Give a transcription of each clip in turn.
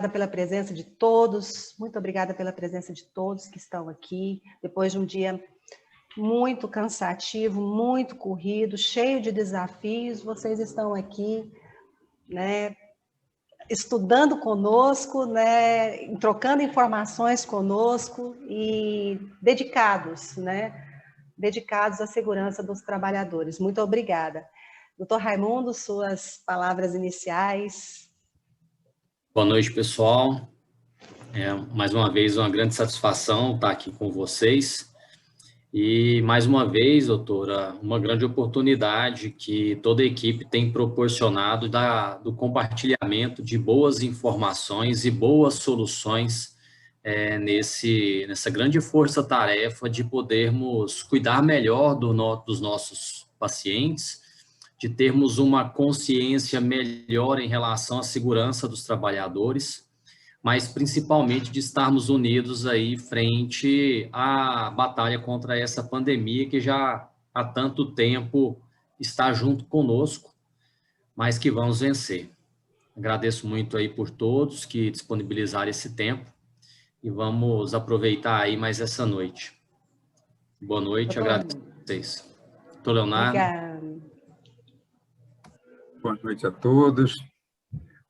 pela presença de todos, muito obrigada pela presença de todos que estão aqui, depois de um dia muito cansativo, muito corrido, cheio de desafios, vocês estão aqui, né, estudando conosco, né, trocando informações conosco e dedicados, né, dedicados à segurança dos trabalhadores. Muito obrigada. Doutor Raimundo, suas palavras iniciais. Boa noite, pessoal. Mais uma vez, uma grande satisfação estar aqui com vocês. E, mais uma vez, doutora, uma grande oportunidade que toda a equipe tem proporcionado do compartilhamento de boas informações e boas soluções nessa grande força-tarefa de podermos cuidar melhor dos nossos pacientes, de termos uma consciência melhor em relação à segurança dos trabalhadores, mas principalmente de estarmos unidos aí frente à batalha contra essa pandemia que já há tanto tempo está junto conosco, mas que vamos vencer. Agradeço muito aí por todos que disponibilizaram esse tempo e vamos aproveitar aí mais essa noite. Boa noite, agradeço a vocês. Doutor Leonardo. Obrigada. Boa noite a todos.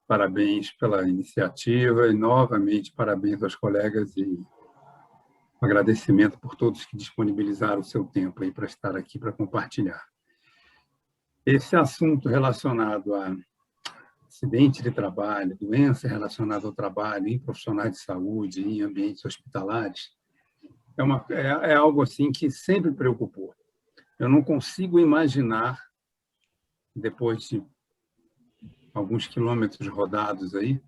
Parabéns pela iniciativa e, novamente, parabéns aos colegas e um agradecimento por todos que disponibilizaram o seu tempo aí para estar aqui para compartilhar. Esse assunto relacionado a acidente de trabalho, doença relacionada ao trabalho em profissionais de saúde, em ambientes hospitalares, é algo assim que sempre preocupou. Eu não consigo imaginar, depois de alguns quilômetros rodados aí,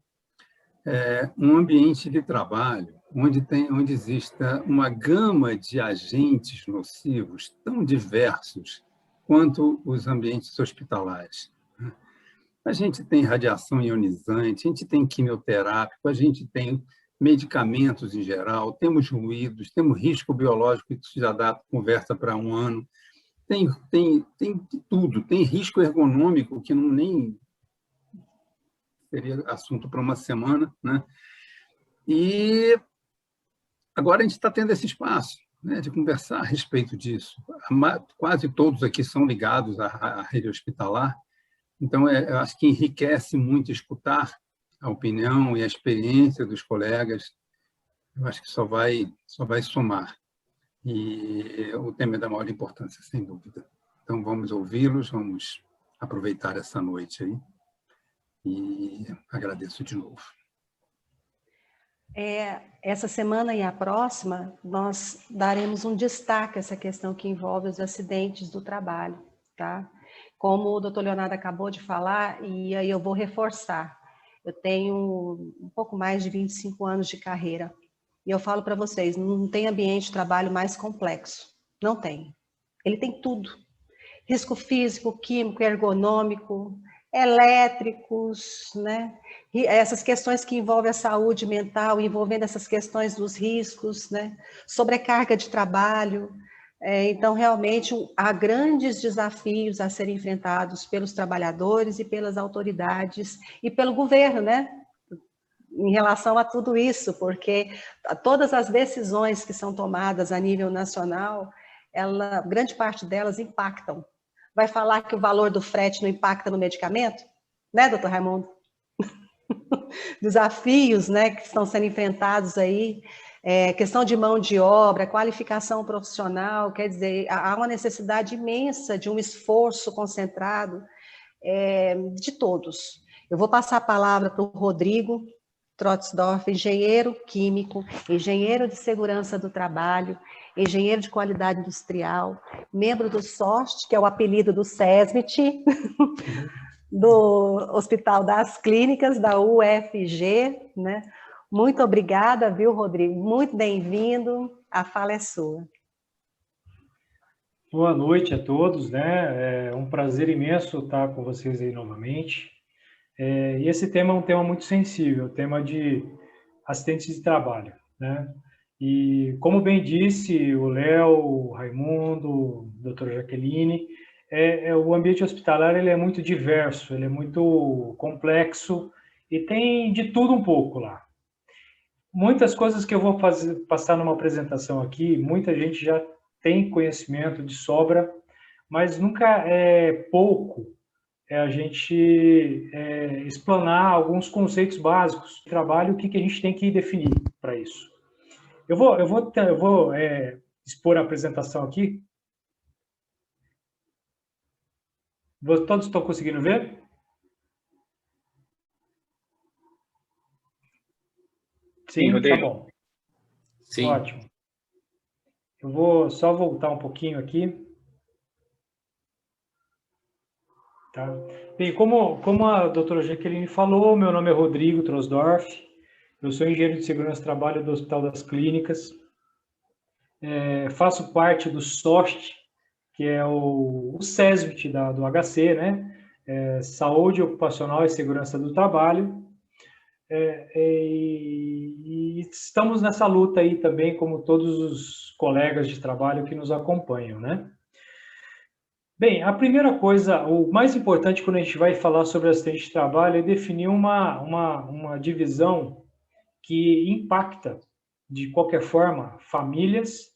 um ambiente de trabalho onde exista uma gama de agentes nocivos tão diversos quanto os ambientes hospitalares. A gente tem radiação ionizante, a gente tem quimioterápico, a gente tem medicamentos em geral, temos ruídos, temos risco biológico, que já dá conversa para um ano, tem tudo, tem risco ergonômico, que não nem seria assunto para uma semana, né? E agora a gente está tendo esse espaço, né, de conversar a respeito disso. Quase todos aqui são ligados à rede hospitalar, então eu acho que enriquece muito escutar a opinião e a experiência dos colegas. Eu acho que só vai somar. E o tema é da maior importância, sem dúvida. Então vamos ouvi-los, vamos aproveitar essa noite aí. E agradeço de novo. Essa semana e a próxima, nós daremos um destaque a essa questão que envolve os acidentes do trabalho, tá? Como o doutor Leonardo acabou de falar, e aí eu vou reforçar, eu tenho um pouco mais de 25 anos de carreira, e eu falo para vocês, não tem ambiente de trabalho mais complexo, não tem. Ele tem tudo, risco físico, químico, ergonômico, elétricos, né? E essas questões que envolvem a saúde mental, envolvendo essas questões dos riscos, né? Sobrecarga de trabalho. Então, realmente, há grandes desafios a serem enfrentados pelos trabalhadores e pelas autoridades e pelo governo, né? Em relação a tudo isso, porque todas as decisões que são tomadas a nível nacional, grande parte delas impactam. Vai falar que o valor do frete não impacta no medicamento? Né, doutor Raimundo? Desafios, né, que estão sendo enfrentados aí, questão de mão de obra, qualificação profissional, quer dizer, há uma necessidade imensa de um esforço concentrado de todos. Eu vou passar a palavra para o Rodrigo Trotzdorf, engenheiro químico, engenheiro de segurança do trabalho, engenheiro de qualidade industrial, membro do SOST, que é o apelido do SESMIT, do Hospital das Clínicas, da UFG, né? Muito obrigada, viu, Rodrigo? Muito bem-vindo, a fala é sua. Boa noite a todos, né? É um prazer imenso estar com vocês aí novamente. E esse tema é um tema muito sensível, o tema de acidentes de trabalho, né? E, como bem disse o Léo, o Raimundo, a doutora Jaqueline, o ambiente hospitalar ele é muito diverso, ele é muito complexo e tem de tudo um pouco lá. Muitas coisas que eu vou passar numa apresentação aqui, muita gente já tem conhecimento de sobra, mas nunca é pouco a gente explanar alguns conceitos básicos de trabalho, o que a gente tem que definir para isso. Eu vou expor a apresentação aqui. Todos estão conseguindo ver? Sim, Rodrigo. Tá bom. Sim. Ótimo. Eu vou só voltar um pouquinho aqui. Tá? Bem, como a doutora Jaqueline falou, meu nome é Rodrigo Trosdorf, eu sou engenheiro de segurança do trabalho do Hospital das Clínicas, faço parte do SOST, que é o SESVT do HC, né? Saúde Ocupacional e Segurança do Trabalho, e estamos nessa luta aí também, como todos os colegas de trabalho que nos acompanham, né? Bem, a primeira coisa, o mais importante quando a gente vai falar sobre acidente de trabalho é definir uma divisão que impacta, de qualquer forma, famílias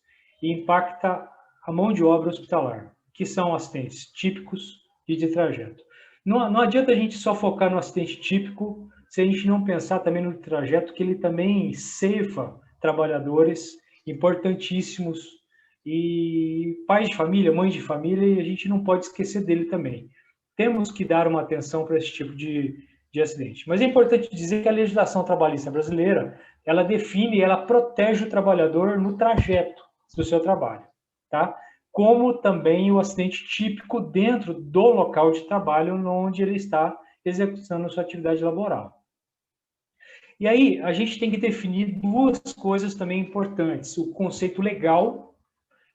e impacta a mão de obra hospitalar, que são acidentes típicos e de trajeto. Não adianta a gente só focar no acidente típico se a gente não pensar também no trajeto, que ele também ceifa trabalhadores importantíssimos e pais de família, mães de família, e a gente não pode esquecer dele também. Temos que dar uma atenção para esse tipo de acidente. Mas é importante dizer que a legislação trabalhista brasileira, ela define, ela protege o trabalhador no trajeto do seu trabalho, tá? Como também o acidente típico dentro do local de trabalho onde ele está executando a sua atividade laboral. E aí, a gente tem que definir duas coisas também importantes, o conceito legal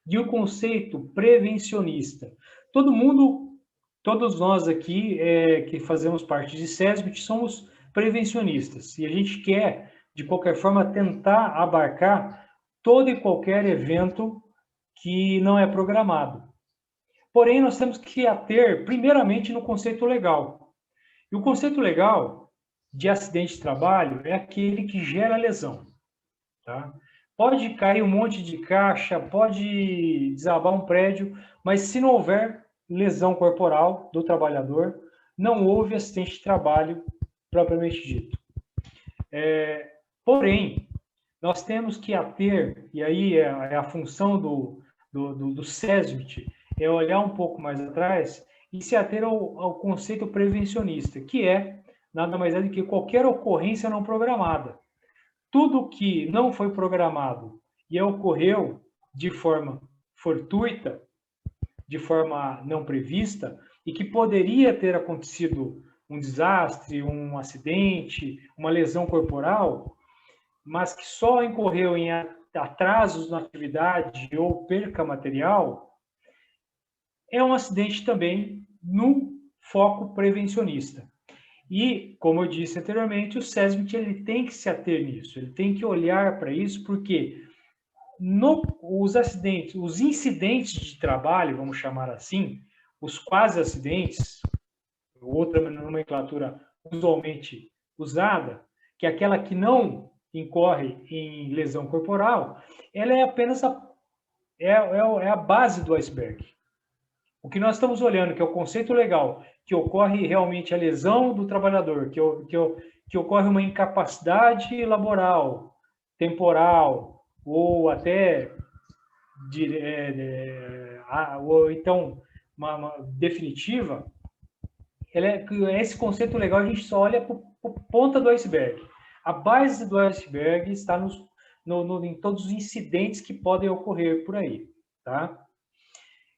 e o conceito prevencionista. Todos nós aqui que fazemos parte de SESBIT somos prevencionistas e a gente quer, de qualquer forma, tentar abarcar todo e qualquer evento que não é programado. Porém, nós temos que ater, primeiramente, no conceito legal. E o conceito legal de acidente de trabalho é aquele que gera lesão, tá? Pode cair um monte de caixa, pode desabar um prédio, mas se não houver lesão corporal do trabalhador, não houve acidente de trabalho propriamente dito. Porém, nós temos que ater, e aí é a função do SESBIT, é olhar um pouco mais atrás e se ater ao conceito prevencionista, que é nada mais é do que qualquer ocorrência não programada. Tudo que não foi programado e ocorreu de forma fortuita, de forma não prevista, e que poderia ter acontecido um desastre, um acidente, uma lesão corporal, mas que só incorreu em atrasos na atividade ou perca material, é um acidente também no foco prevencionista. E, como eu disse anteriormente, o SESBIT ele tem que se ater nisso, ele tem que olhar para isso, porque os acidentes, os incidentes de trabalho, vamos chamar assim, os quase acidentes, outra nomenclatura usualmente usada, que é aquela que não incorre em lesão corporal, ela é apenas a base do iceberg. O que nós estamos olhando, que é o conceito legal, que ocorre realmente a lesão do trabalhador, que ocorre uma incapacidade laboral, temporal, ou até ou então uma definitiva, esse conceito legal a gente só olha para a ponta do iceberg. A base do iceberg está em todos os incidentes que podem ocorrer por aí, tá?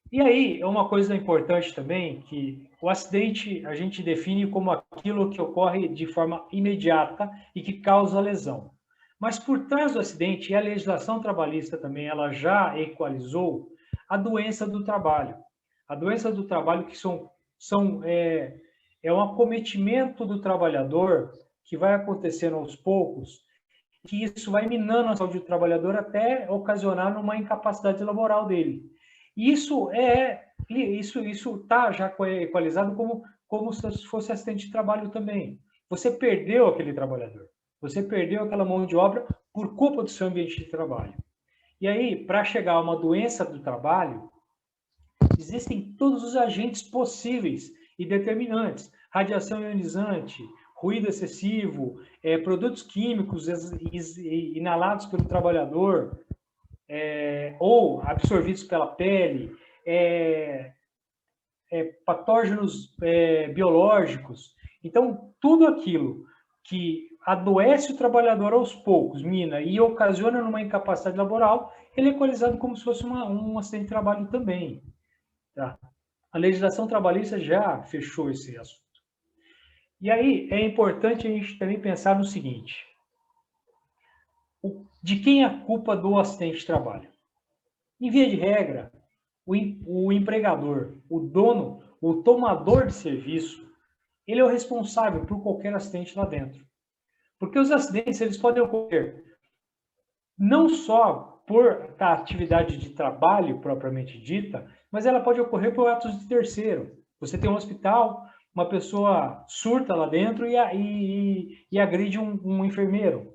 E aí, é uma coisa importante também, que o acidente a gente define como aquilo que ocorre de forma imediata e que causa lesão. Mas por trás do acidente, e a legislação trabalhista também, ela já equalizou a doença do trabalho. A doença do trabalho que é um acometimento do trabalhador que vai acontecendo aos poucos, que isso vai minando a saúde do trabalhador até ocasionar uma incapacidade laboral dele. Isso está já equalizado como se fosse acidente de trabalho também. você perdeu aquele trabalhador. Você perdeu aquela mão de obra por culpa do seu ambiente de trabalho. E aí, para chegar a uma doença do trabalho, existem todos os agentes possíveis e determinantes. Radiação ionizante, ruído excessivo, produtos químicos inalados pelo trabalhador, ou absorvidos pela pele, patógenos biológicos. Então, tudo aquilo que adoece o trabalhador aos poucos, mina, e ocasiona numa incapacidade laboral, ele é equalizado como se fosse um acidente de trabalho também. Tá? A legislação trabalhista já fechou esse assunto. E aí é importante a gente também pensar no seguinte: de quem é a culpa do acidente de trabalho? Em via de regra, o empregador, o dono, o tomador de serviço, ele é o responsável por qualquer acidente lá dentro. Porque os acidentes, eles podem ocorrer não só por a atividade de trabalho propriamente dita, mas ela pode ocorrer por atos de terceiro. Você tem um hospital, uma pessoa surta lá dentro e agride um enfermeiro.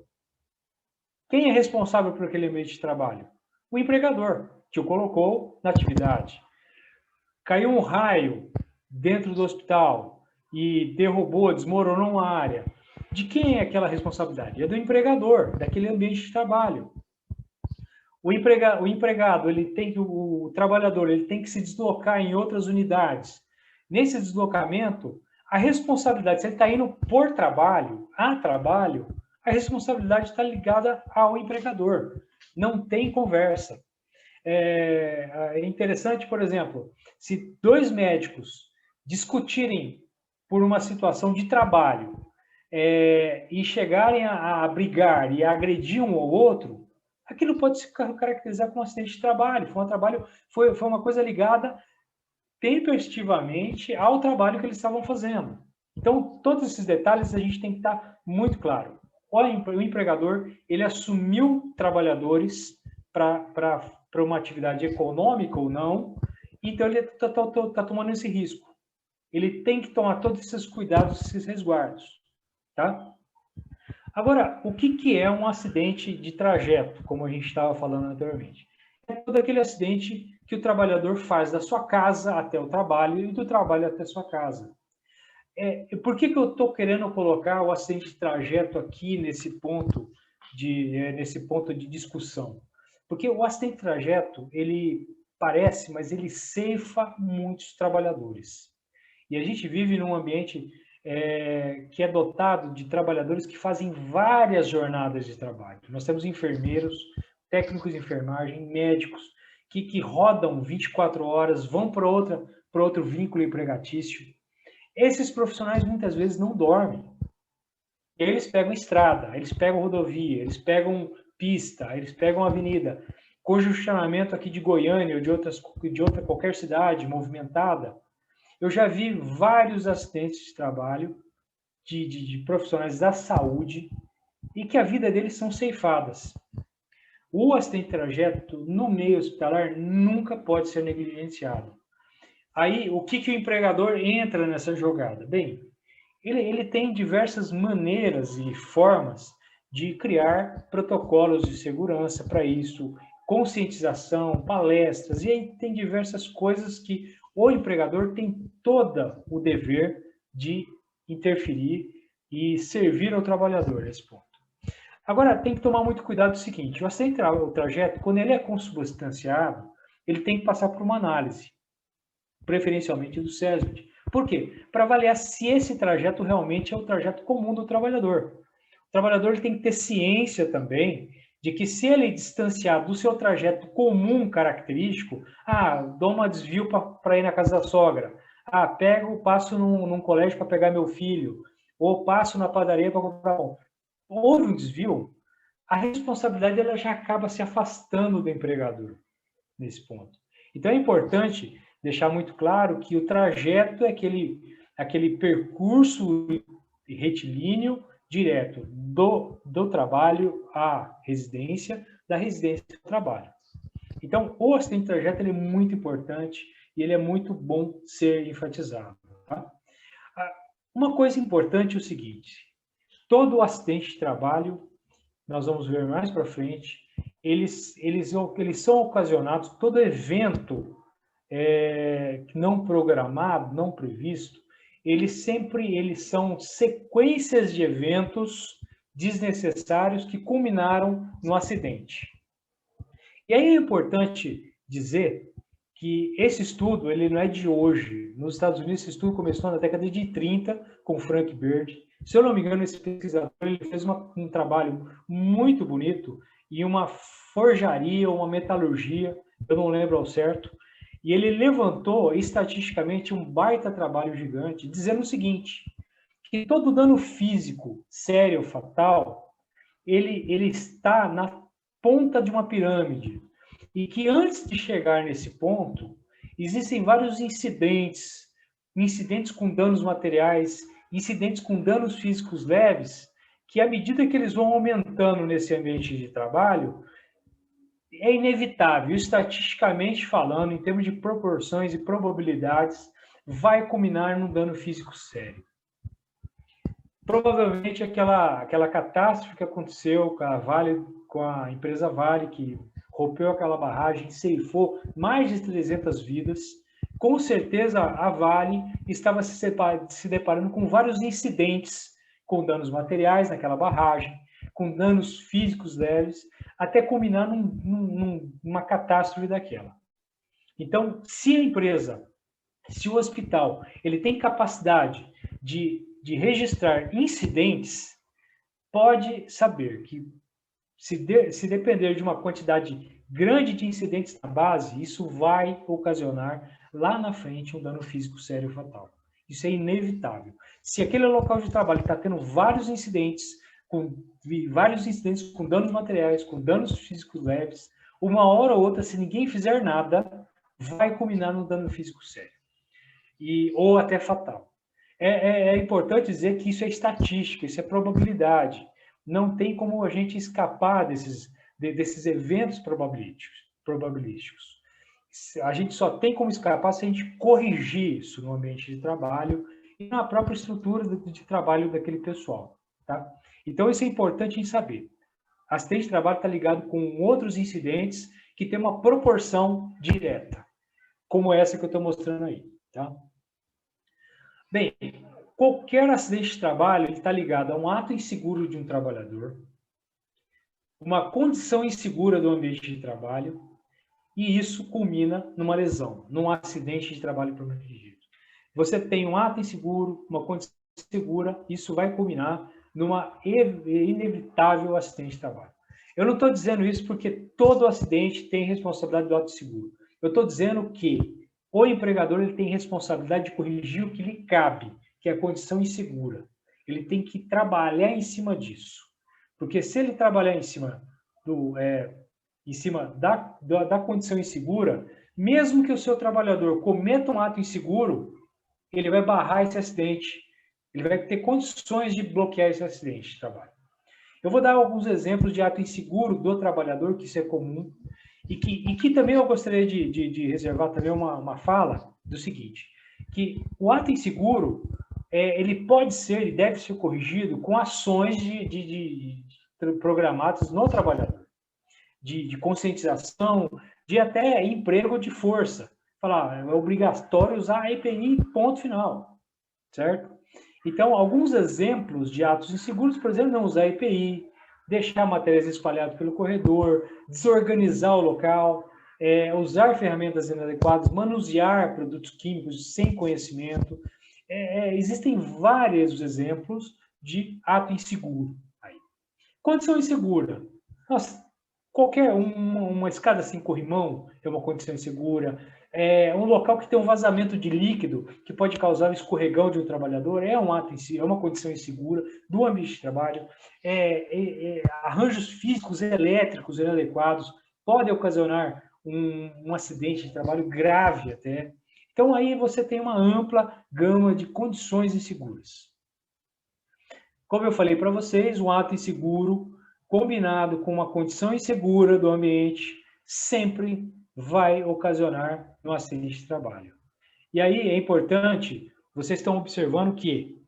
Quem é responsável por aquele ambiente de trabalho? O empregador, que o colocou na atividade. Caiu um raio dentro do hospital e derrubou, desmoronou uma área. De quem é aquela responsabilidade? É do empregador, daquele ambiente de trabalho. O empregado, o trabalhador, ele tem que se deslocar em outras unidades. Nesse deslocamento, a responsabilidade, se ele está indo por trabalho, a responsabilidade está ligada ao empregador. Não tem conversa. É interessante, por exemplo, se dois médicos discutirem por uma situação de trabalho e chegarem a brigar e a agredir um ao outro, aquilo pode se caracterizar como um acidente de trabalho. Foi uma coisa ligada tempestivamente ao trabalho que eles estavam fazendo. Então, todos esses detalhes a gente tem que estar muito claro. O empregador, ele assumiu trabalhadores para uma atividade econômica ou não, então ele está tomando esse risco. Ele tem que tomar todos esses cuidados, esses resguardos. Tá? Agora, o que é um acidente de trajeto, como a gente estava falando anteriormente? É todo aquele acidente que o trabalhador faz da sua casa até o trabalho e do trabalho até a sua casa. Por que eu estou querendo colocar o acidente de trajeto aqui nesse ponto de discussão? Porque o acidente de trajeto, ele parece, mas ele ceifa muitos trabalhadores. E a gente vive num ambiente que é dotado de trabalhadores que fazem várias jornadas de trabalho. Nós temos enfermeiros, técnicos de enfermagem, médicos, que rodam 24 horas, vão para outro vínculo empregatício. Esses profissionais muitas vezes não dormem. Eles pegam estrada, eles pegam rodovia, eles pegam pista, eles pegam avenida. Congestionamento aqui de Goiânia ou de outra qualquer cidade movimentada. Eu já vi vários acidentes de trabalho de profissionais da saúde e que a vida deles são ceifadas. O acidente de trajeto no meio hospitalar nunca pode ser negligenciado. Aí, o que o empregador entra nessa jogada? Bem, ele tem diversas maneiras e formas de criar protocolos de segurança para isso, conscientização, palestras, e aí tem diversas coisas que o empregador tem todo o dever de interferir e servir ao trabalhador nesse ponto. Agora, tem que tomar muito cuidado do seguinte: o acidente de trajeto, quando ele é consubstanciado, ele tem que passar por uma análise, preferencialmente do SESMIT. Por quê? Para avaliar se esse trajeto realmente é o trajeto comum do trabalhador. O trabalhador tem que ter ciência também de que se ele distanciar do seu trajeto comum característico, dou uma desvio para ir na casa da sogra, passo num colégio para pegar meu filho, ou passo na padaria para comprar pão. Houve um desvio, a responsabilidade ela já acaba se afastando do empregador nesse ponto. Então é importante deixar muito claro que o trajeto é aquele percurso retilíneo direto do trabalho à residência, da residência ao trabalho. Então, o acidente de trajeto ele é muito importante e ele é muito bom ser enfatizado. Tá? Uma coisa importante é o seguinte, todo acidente de trabalho, nós vamos ver mais para frente, eles são ocasionados, todo evento não programado, não previsto, eles são sequências de eventos desnecessários que culminaram no acidente. E aí é importante dizer que esse estudo ele não é de hoje. Nos Estados Unidos, esse estudo começou na década de 30, com Frank Bird. Se eu não me engano, esse pesquisador ele fez um trabalho muito bonito em uma forjaria, uma metalurgia, eu não lembro ao certo, e ele levantou estatisticamente um baita trabalho gigante, dizendo o seguinte, que todo dano físico sério ou fatal, ele está na ponta de uma pirâmide, e que antes de chegar nesse ponto, existem vários incidentes com danos materiais, incidentes com danos físicos leves, que à medida que eles vão aumentando nesse ambiente de trabalho, é inevitável, estatisticamente falando, em termos de proporções e probabilidades, vai culminar num dano físico sério. Provavelmente aquela catástrofe que aconteceu com a Vale, com a empresa Vale, que rompeu aquela barragem, ceifou mais de 300 vidas, com certeza a Vale estava se deparando com vários incidentes com danos materiais naquela barragem, com danos físicos leves, até culminar numa catástrofe daquela. Então, se a empresa, se o hospital, ele tem capacidade de registrar incidentes, pode saber que se depender de uma quantidade grande de incidentes na base, isso vai ocasionar lá na frente um dano físico sério e fatal. Isso é inevitável. Se aquele local de trabalho está tendo vários incidentes com danos materiais, com danos físicos leves, uma hora ou outra, se ninguém fizer nada, vai culminar num dano físico sério. Ou até fatal. É importante dizer que isso é estatística, isso é probabilidade. Não tem como a gente escapar desses eventos probabilísticos. A gente só tem como escapar se a gente corrigir isso no ambiente de trabalho e na própria estrutura de trabalho daquele pessoal. Tá? Então, isso é importante em saber. Acidente de trabalho está ligado com outros incidentes que tem uma proporção direta, como essa que eu estou mostrando aí. Tá? Bem, qualquer acidente de trabalho está ligado a um ato inseguro de um trabalhador, uma condição insegura do ambiente de trabalho, e isso culmina numa lesão, num acidente de trabalho propriamente dito. Você tem um ato inseguro, uma condição insegura, isso vai culminar numa inevitável acidente de trabalho. Eu não estou dizendo isso porque todo acidente tem responsabilidade do ato inseguro. Eu estou dizendo que o empregador ele tem responsabilidade de corrigir o que lhe cabe, que é a condição insegura. Ele tem que trabalhar em cima disso. Porque se ele trabalhar em cima da condição insegura, mesmo que o seu trabalhador cometa um ato inseguro, ele vai barrar esse acidente. Ele vai ter condições de bloquear esse acidente de trabalho. Eu vou dar alguns exemplos de ato inseguro do trabalhador, que isso é comum, e que também eu gostaria de reservar também uma fala do seguinte, que o ato inseguro, ele pode ser, ele deve ser corrigido com ações programadas no trabalhador, de conscientização, de até emprego de força. Falar, é obrigatório usar a EPI, ponto final, certo? Então, alguns exemplos de atos inseguros, por exemplo, não usar a EPI, deixar materiais espalhados pelo corredor, desorganizar o local, usar ferramentas inadequadas, manusear produtos químicos sem conhecimento. Existem vários exemplos de ato inseguro. Aí. Condição insegura. Nossa, uma escada sem corrimão é uma condição insegura. Um local que tem um vazamento de líquido que pode causar um escorregão de um trabalhador é uma condição insegura do ambiente de trabalho. Arranjos físicos e elétricos inadequados podem ocasionar um acidente de trabalho grave até. Então, aí você tem uma ampla gama de condições inseguras. Como eu falei para vocês, um ato inseguro combinado com uma condição insegura do ambiente sempre vai ocasionar um acidente de trabalho. E aí é importante, vocês estão observando que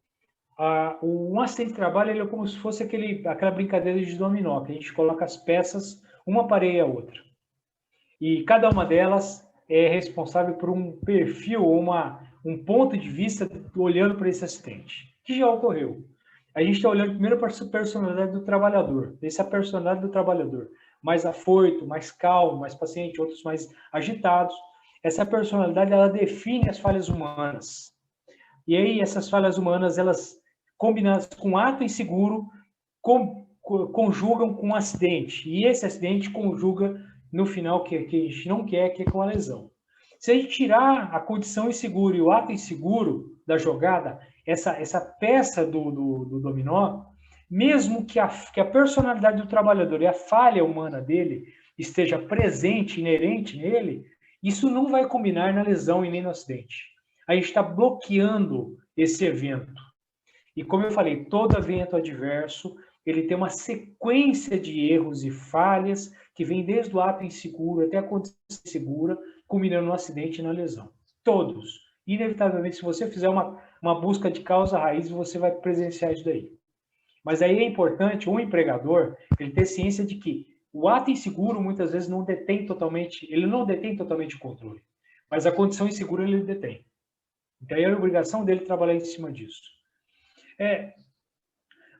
Um acidente de trabalho ele é como se fosse aquela brincadeira de dominó, que a gente coloca as peças, uma pareia a outra. E cada uma delas é responsável por um perfil ou um ponto de vista olhando para esse acidente, que já ocorreu. A gente está olhando primeiro para a personalidade do trabalhador. Essa é a personalidade do trabalhador. Mais afoito, mais calmo, mais paciente, outros mais agitados. Essa personalidade, ela define as falhas humanas. E aí, essas falhas humanas, elas, combinadas com ato inseguro, conjugam com um acidente. E esse acidente conjuga, no final, que a gente não quer, que é com a lesão. Se a gente tirar a condição insegura e o ato inseguro da jogada, essa peça do dominó, mesmo que a personalidade do trabalhador e a falha humana dele esteja presente, inerente nele, isso não vai combinar na lesão e nem no acidente. A gente está bloqueando esse evento. E como eu falei, todo evento adverso, ele tem uma sequência de erros e falhas que vem desde o ato inseguro até a condição insegura, culminando no acidente e na lesão. Todos. Inevitavelmente, se você fizer uma busca de causa raiz, você vai presenciar isso daí. Mas aí é importante o empregador ele ter ciência de que o ato inseguro muitas vezes não detém totalmente o controle, mas a condição insegura ele detém. Então é a obrigação dele trabalhar em cima disso.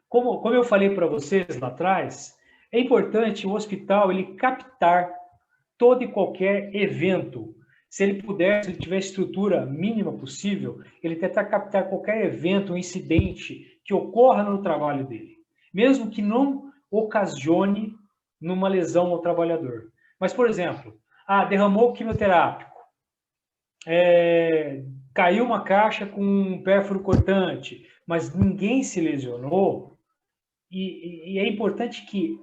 Como eu falei para vocês lá atrás, é importante o hospital ele captar todo e qualquer evento. Se ele puder, se ele tiver a estrutura mínima possível, ele tentar captar qualquer evento, um incidente que ocorra no trabalho dele, mesmo que não ocasione numa lesão ao trabalhador. Mas, por exemplo, derramou quimioterápico, caiu uma caixa com um pérfuro cortante, mas ninguém se lesionou, e é importante que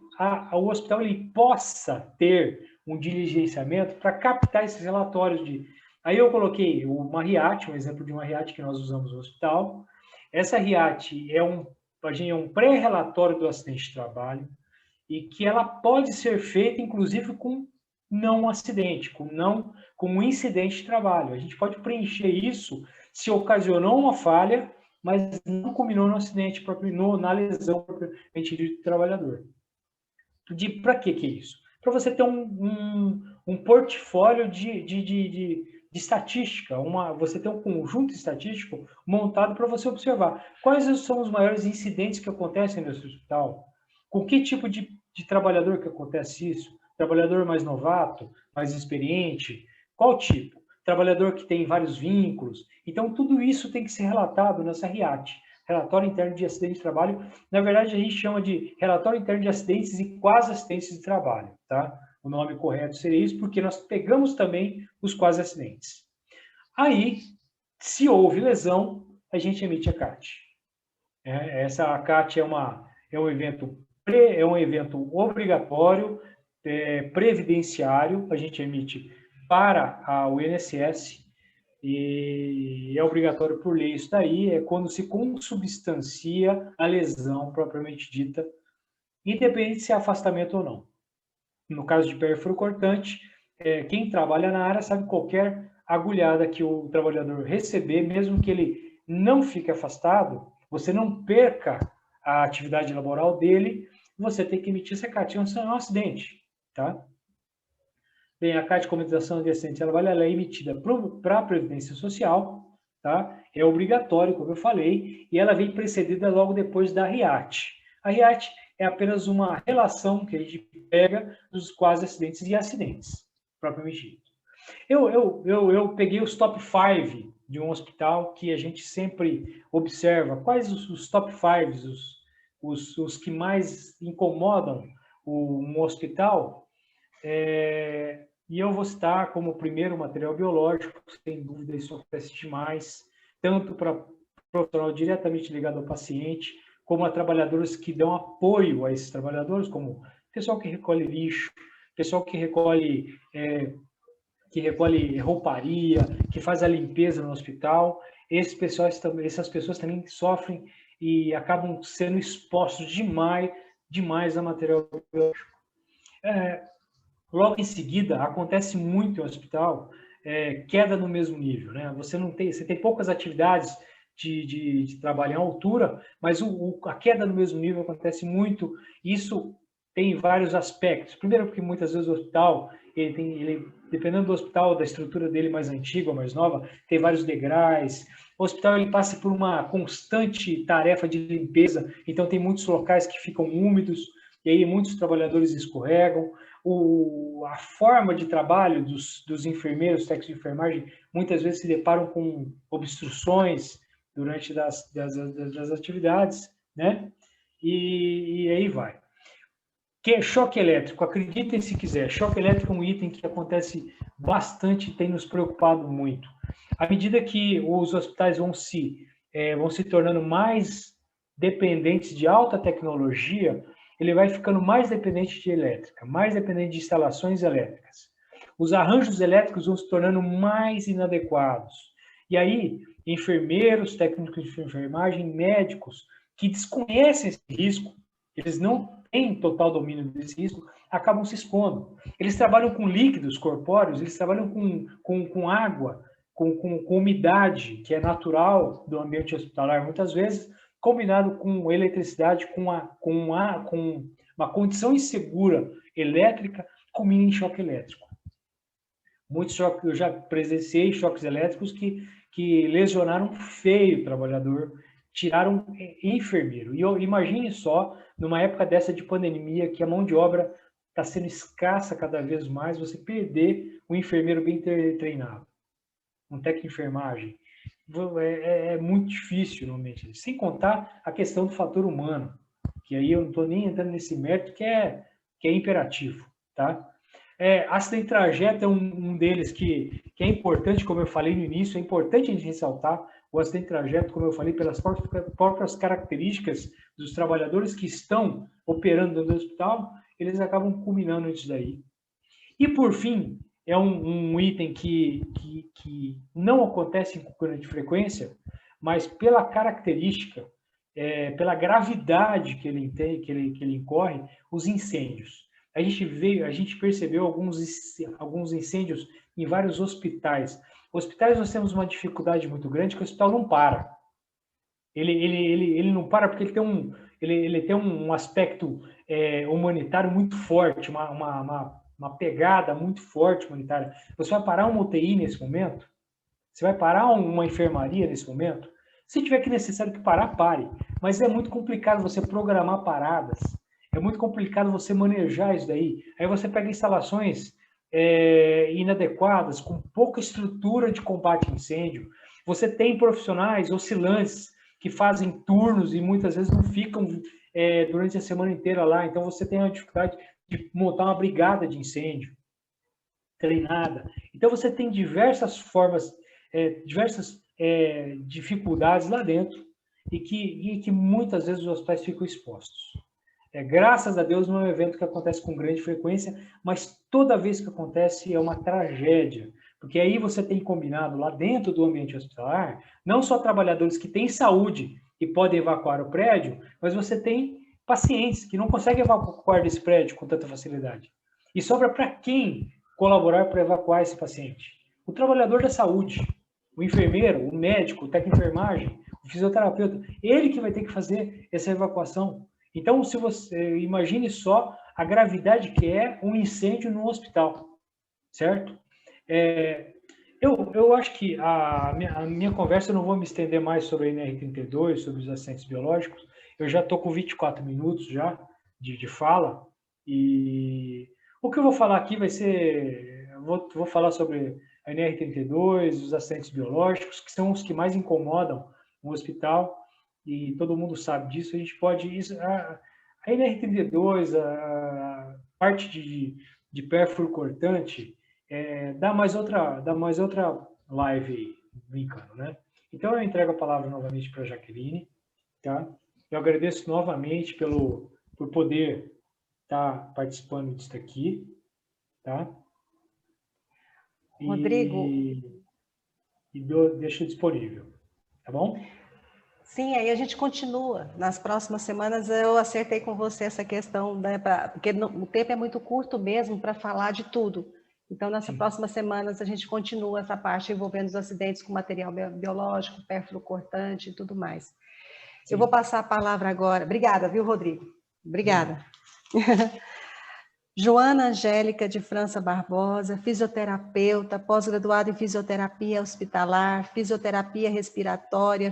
o hospital ele possa ter um diligenciamento para captar esses relatórios de... Aí eu coloquei uma RIAT, um exemplo de uma RIAT que nós usamos no hospital. Essa RIAT é um pré-relatório do acidente de trabalho e que ela pode ser feita, inclusive, com não acidente, com um incidente de trabalho. A gente pode preencher isso se ocasionou uma falha, mas não culminou no acidente, na lesão propriamente dita do trabalhador. Para que é isso? Para você ter um portfólio de estatística, você ter um conjunto estatístico montado para você observar quais são os maiores incidentes que acontecem nesse hospital, com que tipo de trabalhador que acontece isso, trabalhador mais novato, mais experiente, qual tipo? Trabalhador que tem vários vínculos. Então, tudo isso tem que ser relatado nessa RIAT, Relatório Interno de Acidente de Trabalho. Na verdade, a gente chama de Relatório Interno de Acidentes e Quase Acidentes de Trabalho, tá? O nome correto seria isso, porque nós pegamos também os quase acidentes. Aí, se houve lesão, a gente emite a CAT. Essa CAT é um evento obrigatório, previdenciário, a gente emite para o INSS, e é obrigatório por lei isso daí, é quando se consubstancia a lesão propriamente dita, independente se é afastamento ou não. No caso de pérfuro cortante, quem trabalha na área sabe qualquer agulhada que o trabalhador receber, mesmo que ele não fique afastado, você não perca a atividade laboral dele, você tem que emitir essa CAT, é um acidente, tá? Bem, a CAT de compensação de acidente de trabalho ela é emitida para a Previdência Social, tá? É obrigatório, como eu falei, e ela vem precedida logo depois da RIAT. A RIAT é apenas uma relação que a gente pega dos quase acidentes e acidentes, propriamente dito. Eu peguei os top 5 de um hospital que a gente sempre observa. Quais os top 5, os que mais incomodam um hospital? E eu vou citar como primeiro material biológico, sem dúvida isso acontece demais, tanto para profissional diretamente ligado ao paciente, como a trabalhadores que dão apoio a esses trabalhadores, como pessoal que recolhe lixo, pessoal que recolhe rouparia, que faz a limpeza no hospital. Essas pessoas também sofrem e acabam sendo expostos demais a material biológico. Logo em seguida, acontece muito no hospital queda no mesmo nível, né? Você tem poucas atividades de trabalho em altura, mas a queda no mesmo nível acontece muito. Isso tem vários aspectos. Primeiro, porque muitas vezes o hospital, dependendo do hospital, da estrutura dele mais antiga ou mais nova, tem vários degraus. O hospital ele passa por uma constante tarefa de limpeza, então tem muitos locais que ficam úmidos, e aí muitos trabalhadores escorregam. A forma de trabalho dos enfermeiros, técnicos de enfermagem, muitas vezes se deparam com obstruções durante das atividades, né? E aí vai. Que é choque elétrico, acreditem se quiser, choque elétrico é um item que acontece bastante e tem nos preocupado muito. À medida que os hospitais vão se tornando mais dependentes de alta tecnologia, ele vai ficando mais dependente de elétrica, mais dependente de instalações elétricas. Os arranjos elétricos vão se tornando mais inadequados. E aí, enfermeiros, técnicos de enfermagem, médicos que desconhecem esse risco, eles não têm total domínio desse risco, acabam se expondo. Eles trabalham com líquidos corpóreos, eles trabalham com água, com umidade, que é natural do ambiente hospitalar, muitas vezes, combinado com eletricidade, com uma condição insegura elétrica, combina em choque elétrico. Muitos choques, eu já presenciei choques elétricos que lesionaram feio o trabalhador, tiraram enfermeiro. E imagine só, numa época dessa de pandemia, que a mão de obra está sendo escassa cada vez mais, você perder um enfermeiro bem treinado, um técnico de enfermagem, é muito difícil, normalmente. Sem contar a questão do fator humano, que aí eu não estou nem entrando nesse mérito, que é imperativo, tá? Acidente de trajeto é um deles que é importante, como eu falei no início, é importante a gente ressaltar o acidente de trajeto, como eu falei, pelas próprias características dos trabalhadores que estão operando dentro do hospital, eles acabam culminando isso daí. E, por fim, é um item que não acontece com grande frequência, mas pela característica, pela gravidade que ele tem, que ele incorre, os incêndios. A gente percebeu alguns incêndios em vários hospitais. Hospitais nós temos uma dificuldade muito grande, que o hospital não para. Ele não para porque ele tem um aspecto humanitário muito forte, uma pegada muito forte humanitária. Você vai parar uma UTI nesse momento? Você vai parar uma enfermaria nesse momento? Se tiver que necessário que parar, pare. Mas é muito complicado você programar paradas. É muito complicado você manejar isso daí. Aí você pega instalações inadequadas, com pouca estrutura de combate a incêndio. Você tem profissionais oscilantes que fazem turnos e muitas vezes não ficam durante a semana inteira lá. Então você tem a dificuldade de montar uma brigada de incêndio treinada. Então você tem diversas formas, diversas dificuldades lá dentro e que muitas vezes os hospitais ficam expostos. Graças a Deus não é um evento que acontece com grande frequência, mas toda vez que acontece é uma tragédia, porque aí você tem combinado lá dentro do ambiente hospitalar, não só trabalhadores que têm saúde e podem evacuar o prédio, mas você tem pacientes que não conseguem evacuar desse prédio com tanta facilidade. E sobra para quem colaborar para evacuar esse paciente? O trabalhador da saúde, o enfermeiro, o médico, o técnico de enfermagem, o fisioterapeuta, ele que vai ter que fazer essa evacuação. Então, se você imagine só a gravidade que é um incêndio no hospital, certo? Eu acho que a minha conversa, eu não vou me estender mais sobre a NR32, sobre os acidentes biológicos. Eu já estou com 24 minutos já de fala, e o que eu vou falar aqui vai ser... Vou falar sobre a NR32, os acidentes biológicos, que são os que mais incomodam no hospital, e todo mundo sabe disso. A gente pode... A NR32, a parte de pérfuro cortante, dá mais outra live aí, brincando, né? Então, eu entrego a palavra novamente para a Jaqueline, tá? Eu agradeço novamente por poder estar participando disso aqui, tá? Rodrigo. Deixo disponível, tá bom? Sim, aí a gente continua. Nas próximas semanas eu acertei com você essa questão, né, porque o tempo é muito curto mesmo para falar de tudo. Então, nessas próximas semanas, a gente continua essa parte envolvendo os acidentes com material biológico, pérfuro cortante e tudo mais. Sim. Eu vou passar a palavra agora. Obrigada, viu, Rodrigo? Obrigada. Joana Angélica de França Barbosa, fisioterapeuta, pós-graduada em fisioterapia hospitalar, fisioterapia respiratória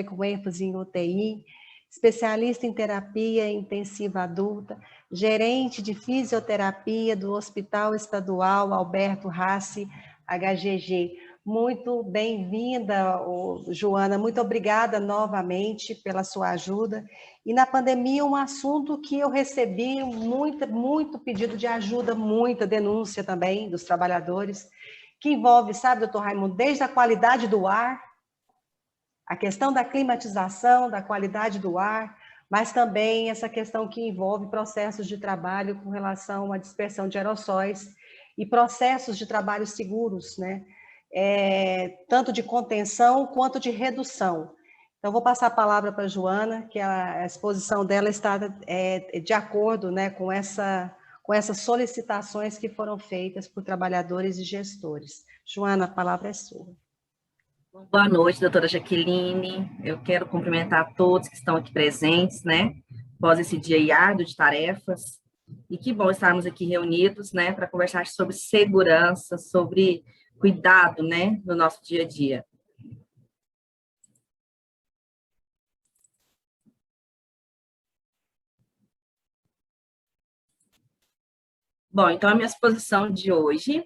com ênfase em UTI, especialista em terapia intensiva adulta, gerente de fisioterapia do Hospital Estadual Alberto Rassi, HGG. Muito bem-vinda, Joana, muito obrigada novamente pela sua ajuda. E na pandemia, um assunto que eu recebi muito pedido de ajuda, muita denúncia também dos trabalhadores, que envolve, sabe, doutor Raimundo, desde a qualidade do ar, a questão da climatização, da qualidade do ar, mas também essa questão que envolve processos de trabalho com relação à dispersão de aerossóis e processos de trabalho seguros, né? Tanto de contenção quanto de redução. Então, vou passar a palavra para a Joana, que a exposição dela está de acordo, né, com essas solicitações que foram feitas por trabalhadores e gestores. Joana, a palavra é sua. Boa noite, doutora Jaqueline. Eu quero cumprimentar todos que estão aqui presentes, né, após esse dia árduo de tarefas. E que bom estarmos aqui reunidos, né, para conversar sobre segurança, sobre cuidado, né, no nosso dia a dia. Bom, então a minha exposição de hoje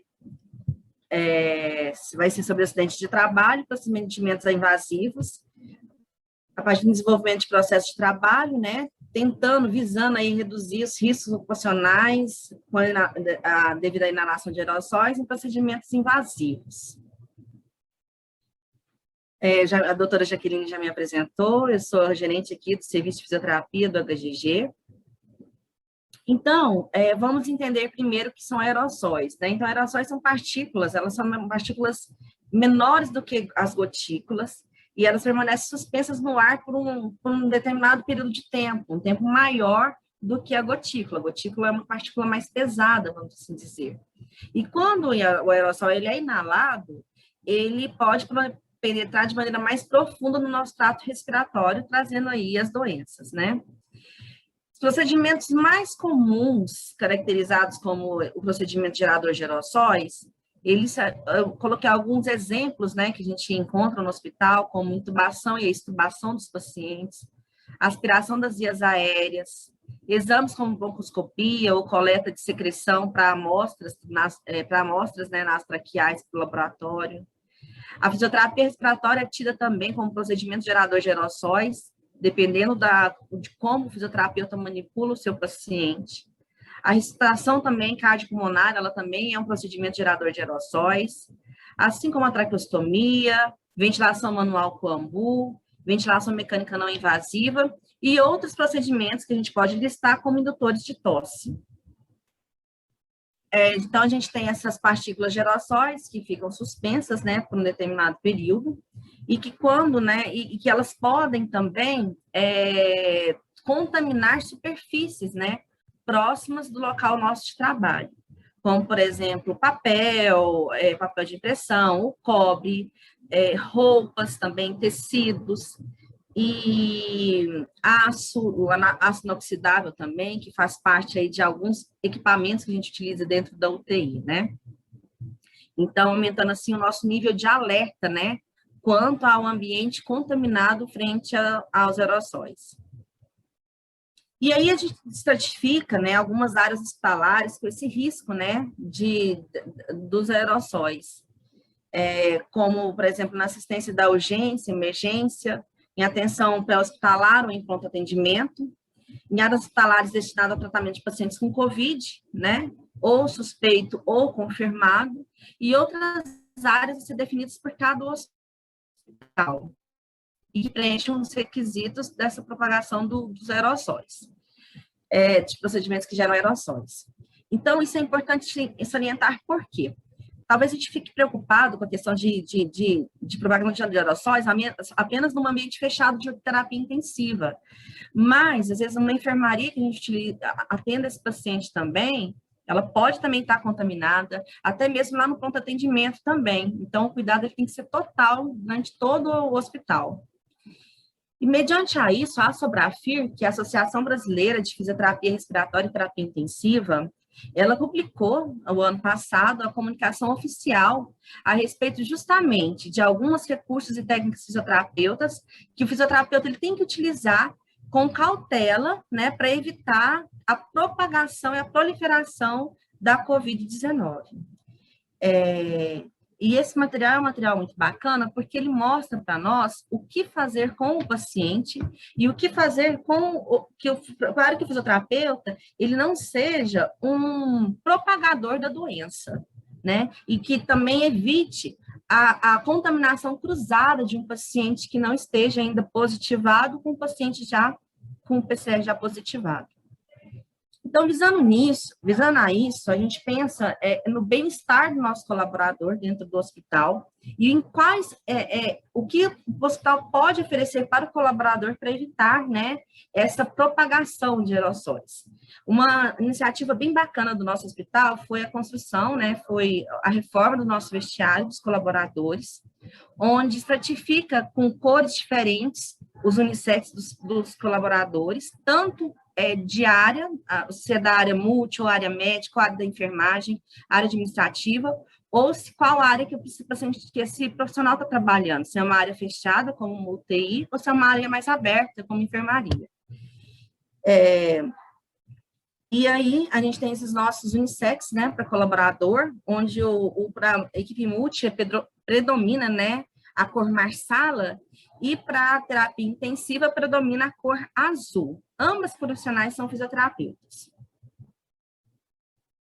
vai ser sobre acidentes de trabalho, procedimentos invasivos, a partir do desenvolvimento de processos de trabalho, né, visando aí reduzir os riscos ocupacionais devido à inalação de aerossóis em procedimentos invasivos. A doutora Jaqueline já me apresentou, eu sou gerente aqui do Serviço de Fisioterapia do HGG. Então, vamos entender primeiro o que são aerossóis, né? Então, aerossóis são partículas, elas são partículas menores do que as gotículas, e elas permanecem suspensas no ar por um determinado período de tempo, um tempo maior do que a gotícula. A gotícula é uma partícula mais pesada, vamos assim dizer. E quando o aerossol ele é inalado, ele pode penetrar de maneira mais profunda no nosso trato respiratório, trazendo aí as doenças, né? Os procedimentos mais comuns, caracterizados como o procedimento gerador de aerossóis, eu coloquei alguns exemplos, né, que a gente encontra no hospital, como intubação e a extubação dos pacientes, aspiração das vias aéreas, exames como broncoscopia ou coleta de secreção para amostras, né, nas traqueais do laboratório. A fisioterapia respiratória é tida também como procedimento gerador de aerossóis, dependendo de como o fisioterapeuta manipula o seu paciente. A ressuscitação também cardiopulmonar, ela também é um procedimento gerador de aerossóis, assim como a traqueostomia, ventilação manual com ambu, ventilação mecânica não invasiva e outros procedimentos que a gente pode listar como indutores de tosse. Então, a gente tem essas partículas de aerossóis que ficam suspensas, né, por um determinado período, e que e que elas podem também contaminar superfícies, né, próximas do local nosso de trabalho, como, por exemplo, papel de impressão, o cobre, roupas também, tecidos, e aço inoxidável também, que faz parte aí de alguns equipamentos que a gente utiliza dentro da UTI, né? Então, aumentando assim o nosso nível de alerta, né, quanto ao ambiente contaminado frente aos aerossóis. E aí a gente estratifica, né, algumas áreas hospitalares com esse risco, né, dos aerossóis, como, por exemplo, na assistência da urgência, emergência, em atenção pré-hospitalar ou em pronto atendimento, em áreas hospitalares destinadas ao tratamento de pacientes com COVID, né, ou suspeito ou confirmado, e outras áreas a ser definidas por cada hospital, e que preenchem os requisitos dessa propagação dos aerossóis, de procedimentos que geram aerossóis. Então, isso é importante salientar por quê? Talvez a gente fique preocupado com a questão de propagação de aerossóis apenas num ambiente fechado de terapia intensiva. Mas, às vezes, numa enfermaria que a gente atenda esse paciente também, ela pode também estar contaminada, até mesmo lá no pronto atendimento também. Então, o cuidado ele tem que ser total durante todo o hospital. E, mediante a isso, a Sobrafir, que é a Associação Brasileira de Fisioterapia Respiratória e Terapia Intensiva, ela publicou, no ano passado, a comunicação oficial a respeito justamente de alguns recursos e técnicas fisioterapeutas que o fisioterapeuta ele tem que utilizar com cautela, né, para evitar a propagação e a proliferação da Covid-19. E esse material é um material muito bacana porque ele mostra para nós o que fazer com o paciente e o que fazer para que o fisioterapeuta ele não seja um propagador da doença, né? E que também evite a contaminação cruzada de um paciente que não esteja ainda positivado com o paciente já com o PCR já positivado. Então, visando a isso, a gente pensa no bem-estar do nosso colaborador dentro do hospital e em o que o hospital pode oferecer para o colaborador para evitar, né, essa propagação de aerossóis. Uma iniciativa bem bacana do nosso hospital foi a construção, né, foi a reforma do nosso vestiário dos colaboradores, onde estratifica com cores diferentes os unissex dos colaboradores, tanto de área, se é da área multi, ou área médica, ou área da enfermagem, área administrativa, ou qual área que esse profissional está trabalhando, se é uma área fechada, como uma UTI, ou se é uma área mais aberta, como enfermaria. E aí, a gente tem esses nossos unissex, né, para colaborador, onde para a equipe multi predomina, né, a cor marsala, e para a terapia intensiva predomina a cor azul. Ambas profissionais são fisioterapeutas.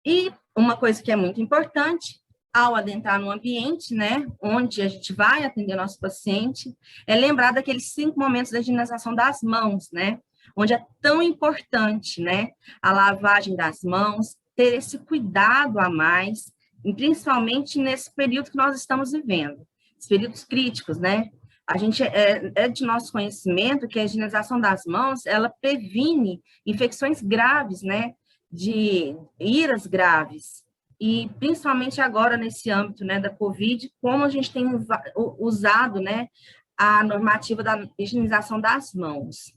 E uma coisa que é muito importante, ao adentrar no ambiente, né, onde a gente vai atender nosso paciente, é lembrar daqueles 5 momentos da higienização das mãos, né, onde é tão importante, né, a lavagem das mãos, ter esse cuidado a mais, e principalmente nesse período que nós estamos vivendo, os períodos críticos, né. A gente de nosso conhecimento que a higienização das mãos, ela previne infecções graves, né, de iras graves, e principalmente agora nesse âmbito, né, da Covid, como a gente tem usado, né, a normativa da higienização das mãos.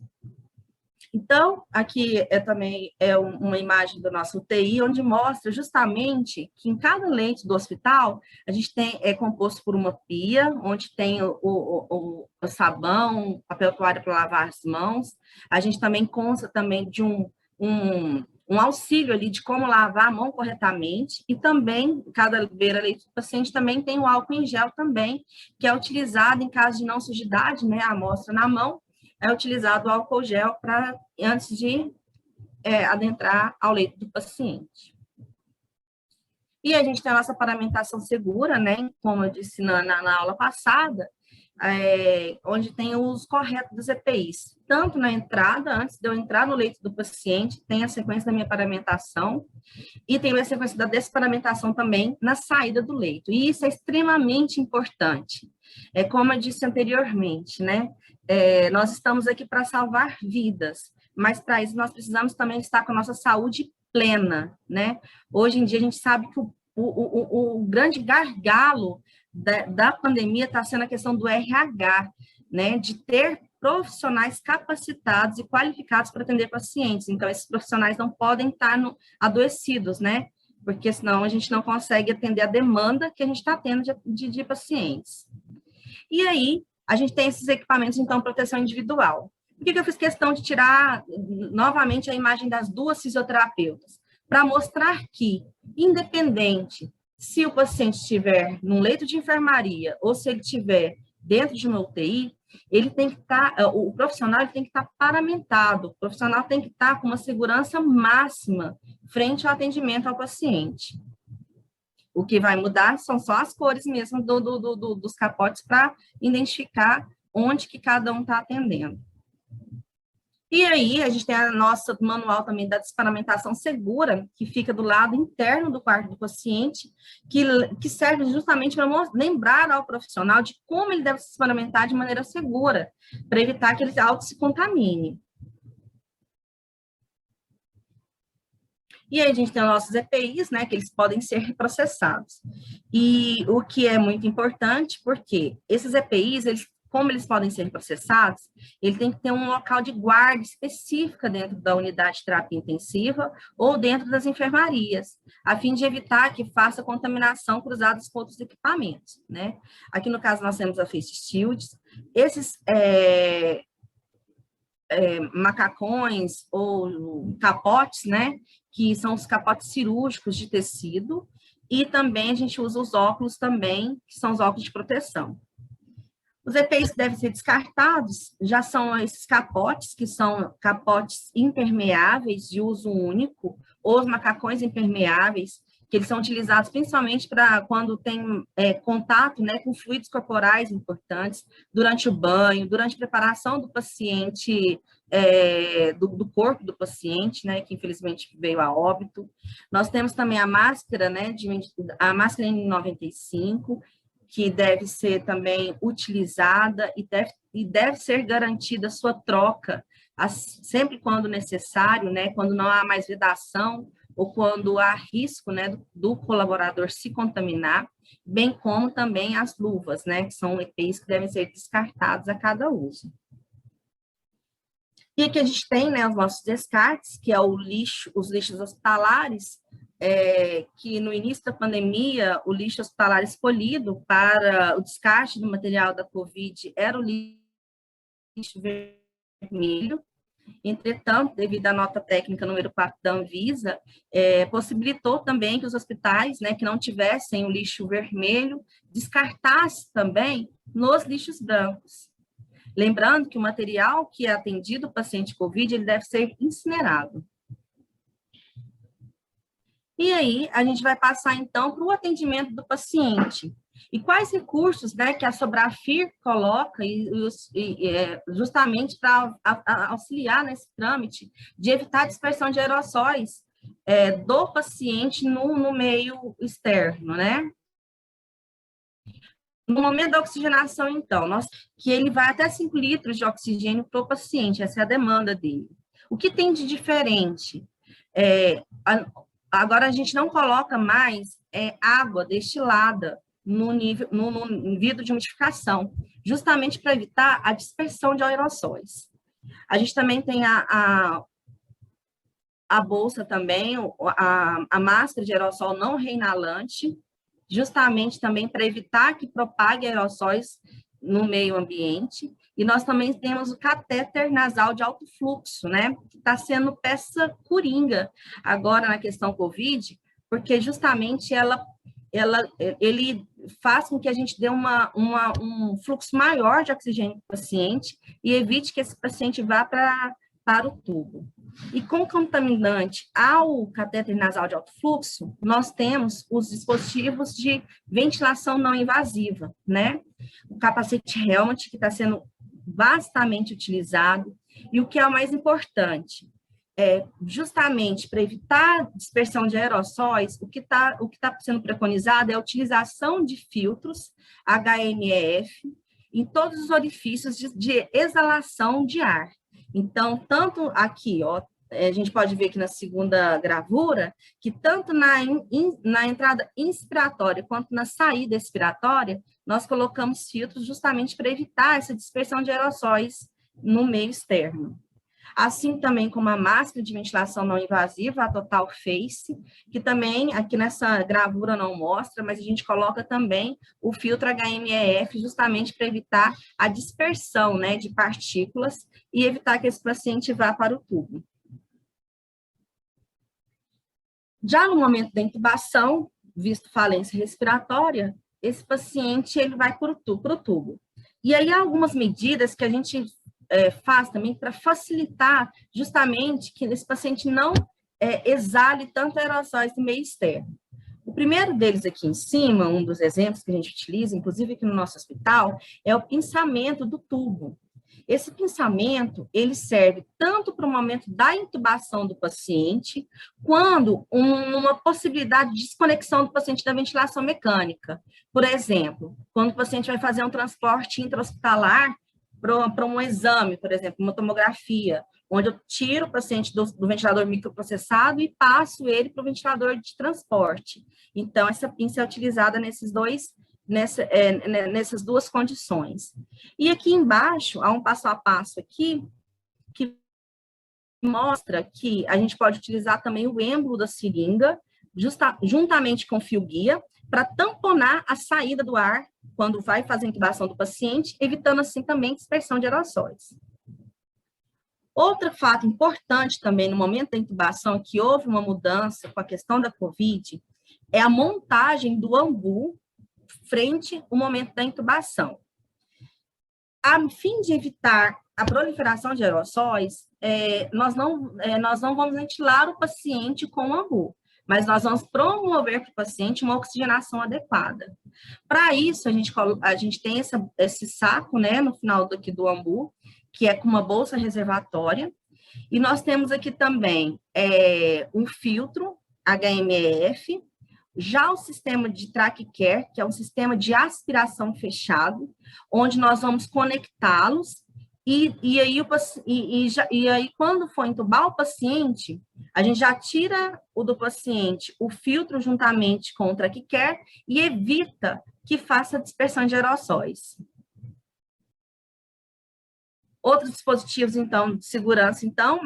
Então, aqui também uma imagem do nosso UTI, onde mostra justamente que em cada leito do hospital, a gente é composto por uma pia, onde tem o sabão, papel toalha para lavar as mãos. A gente também consta também de um auxílio ali de como lavar a mão corretamente, e também, cada beira-leito do paciente também tem o álcool em gel também, que é utilizado em caso de não sujidade, né, a amostra na mão, é utilizado o álcool gel antes de adentrar ao leito do paciente. E a gente tem a nossa paramentação segura, né? Como eu disse na aula passada, onde tem o uso correto dos EPIs. Tanto na entrada, antes de eu entrar no leito do paciente, tem a sequência da minha paramentação, e tem a sequência da desparamentação também na saída do leito. E isso é extremamente importante. Como eu disse anteriormente, né? Nós estamos aqui para salvar vidas, mas para isso nós precisamos também estar com a nossa saúde plena, né? Hoje em dia a gente sabe que o grande gargalo da pandemia está sendo a questão do RH, né? De ter profissionais capacitados e qualificados para atender pacientes. Então, esses profissionais não podem estar adoecidos, né? Porque senão a gente não consegue atender a demanda que a gente está tendo de pacientes. E aí, a gente tem esses equipamentos, então, proteção individual. Por que eu fiz questão de tirar novamente a imagem das 2 fisioterapeutas? Para mostrar que, independente se o paciente estiver num leito de enfermaria ou se ele estiver dentro de uma UTI, ele tem que o profissional tem que estar paramentado, o profissional tem que estar com uma segurança máxima frente ao atendimento ao paciente. O que vai mudar são só as cores mesmo dos capotes para identificar onde que cada um está atendendo. E aí, a gente tem a nossa manual também da desparamentação segura, que fica do lado interno do quarto do paciente, que serve justamente para lembrar ao profissional de como ele deve se desparamentar de maneira segura, para evitar que ele auto se contamine. E aí a gente tem os nossos EPIs, né, que eles podem ser reprocessados. E o que é muito importante, porque esses EPIs, como eles podem ser processados, ele tem que ter um local de guarda específica dentro da unidade de terapia intensiva ou dentro das enfermarias, a fim de evitar que faça contaminação cruzada com outros equipamentos, né? Aqui no caso nós temos a Face Shields, esses macacões ou capotes, né, que são os capotes cirúrgicos de tecido, e também a gente usa os óculos também, que são os óculos de proteção. Os EPIs que devem ser descartados já são esses capotes, que são capotes impermeáveis de uso único, ou os macacões impermeáveis, que eles são utilizados principalmente para quando tem contato, né, com fluidos corporais importantes, durante o banho, durante a preparação do paciente, do corpo do paciente, né, que infelizmente veio a óbito. Nós temos também a máscara, né, a máscara N95, que deve ser também utilizada e deve ser garantida a sua troca, sempre quando necessário, né, quando não há mais vedação ou quando há risco, né, do colaborador se contaminar, bem como também as luvas, né, que são EPIs que devem ser descartados a cada uso. E aqui a gente tem, né, os nossos descartes, que é os lixos hospitalares, que no início da pandemia, o lixo hospitalar escolhido para o descarte do material da COVID era o lixo vermelho. Entretanto, devido à nota técnica número 4 da Anvisa, possibilitou também que os hospitais, né, que não tivessem o lixo vermelho, descartassem também nos lixos brancos. Lembrando que o material que é atendido o paciente COVID, ele deve ser incinerado. E aí, a gente vai passar, então, para o atendimento do paciente. E quais recursos, né, que a Sobrafir coloca justamente para auxiliar nesse trâmite de evitar a dispersão de aerossóis do paciente no meio externo, né? No momento da oxigenação, então, que ele vai até 5 litros de oxigênio para o paciente, essa é a demanda dele. O que tem de diferente? Agora, a gente não coloca mais água destilada no vidro de umidificação, justamente para evitar a dispersão de aerossóis. A gente também tem a bolsa também, a máscara de aerossol não reinalante, justamente também para evitar que propague aerossóis no meio ambiente. E nós também temos o catéter nasal de alto fluxo, né, que está sendo peça coringa agora na questão COVID, porque justamente ele faz com que a gente dê um fluxo maior de oxigênio para o paciente e evite que esse paciente vá para o tubo. E concomitante ao catéter nasal de alto fluxo, nós temos os dispositivos de ventilação não invasiva, né? O capacete helmet, que está sendo vastamente utilizado, e o que é o mais importante, justamente para evitar dispersão de aerossóis, o que tá sendo preconizado é a utilização de filtros HMEF em todos os orifícios de exalação de ar. Então, tanto aqui, ó, a gente pode ver aqui na segunda gravura, que tanto na entrada inspiratória quanto na saída expiratória, nós colocamos filtros justamente para evitar essa dispersão de aerossóis no meio externo. Assim também como a máscara de ventilação não invasiva, a Total Face, que também aqui nessa gravura não mostra, mas a gente coloca também o filtro HMEF justamente para evitar a dispersão, né, de partículas e evitar que esse paciente vá para o tubo. Já no momento da intubação, visto falência respiratória, esse paciente ele vai para o tubo. E aí há algumas medidas que a gente faz também para facilitar justamente que esse paciente não exale tanto aerossóis no meio externo. O primeiro deles aqui em cima, um dos exemplos que a gente utiliza, inclusive aqui no nosso hospital, é o pinçamento do tubo. Esse pinçamento, ele serve tanto para o momento da intubação do paciente, quando uma possibilidade de desconexão do paciente da ventilação mecânica. Por exemplo, quando o paciente vai fazer um transporte intra-hospitalar para um exame, por exemplo, uma tomografia, onde eu tiro o paciente do ventilador microprocessado e passo ele para o ventilador de transporte. Então, essa pinça é utilizada nessas duas condições. E aqui embaixo, há um passo a passo aqui, que mostra que a gente pode utilizar também o êmbolo da seringa, juntamente com o fio guia, para tamponar a saída do ar quando vai fazer a intubação do paciente, evitando assim também dispersão de aerossóis. Outro fato importante também no momento da intubação, que houve uma mudança com a questão da COVID, é a montagem do ambu frente ao momento da intubação. A fim de evitar a proliferação de aerossóis, nós não vamos ventilar o paciente com o ambu, mas nós vamos promover para o paciente uma oxigenação adequada. Para isso, a gente tem esse saco, né, no final do ambu, que é com uma bolsa reservatória, e nós temos aqui também um filtro HMEF, já o sistema de TrackCare, que é um sistema de aspiração fechado, onde nós vamos conectá-los, e aí quando for entubar o paciente, a gente já tira do paciente o filtro juntamente com o TrackCare e evita que faça dispersão de aerossóis. Outros dispositivos, então, de segurança, então,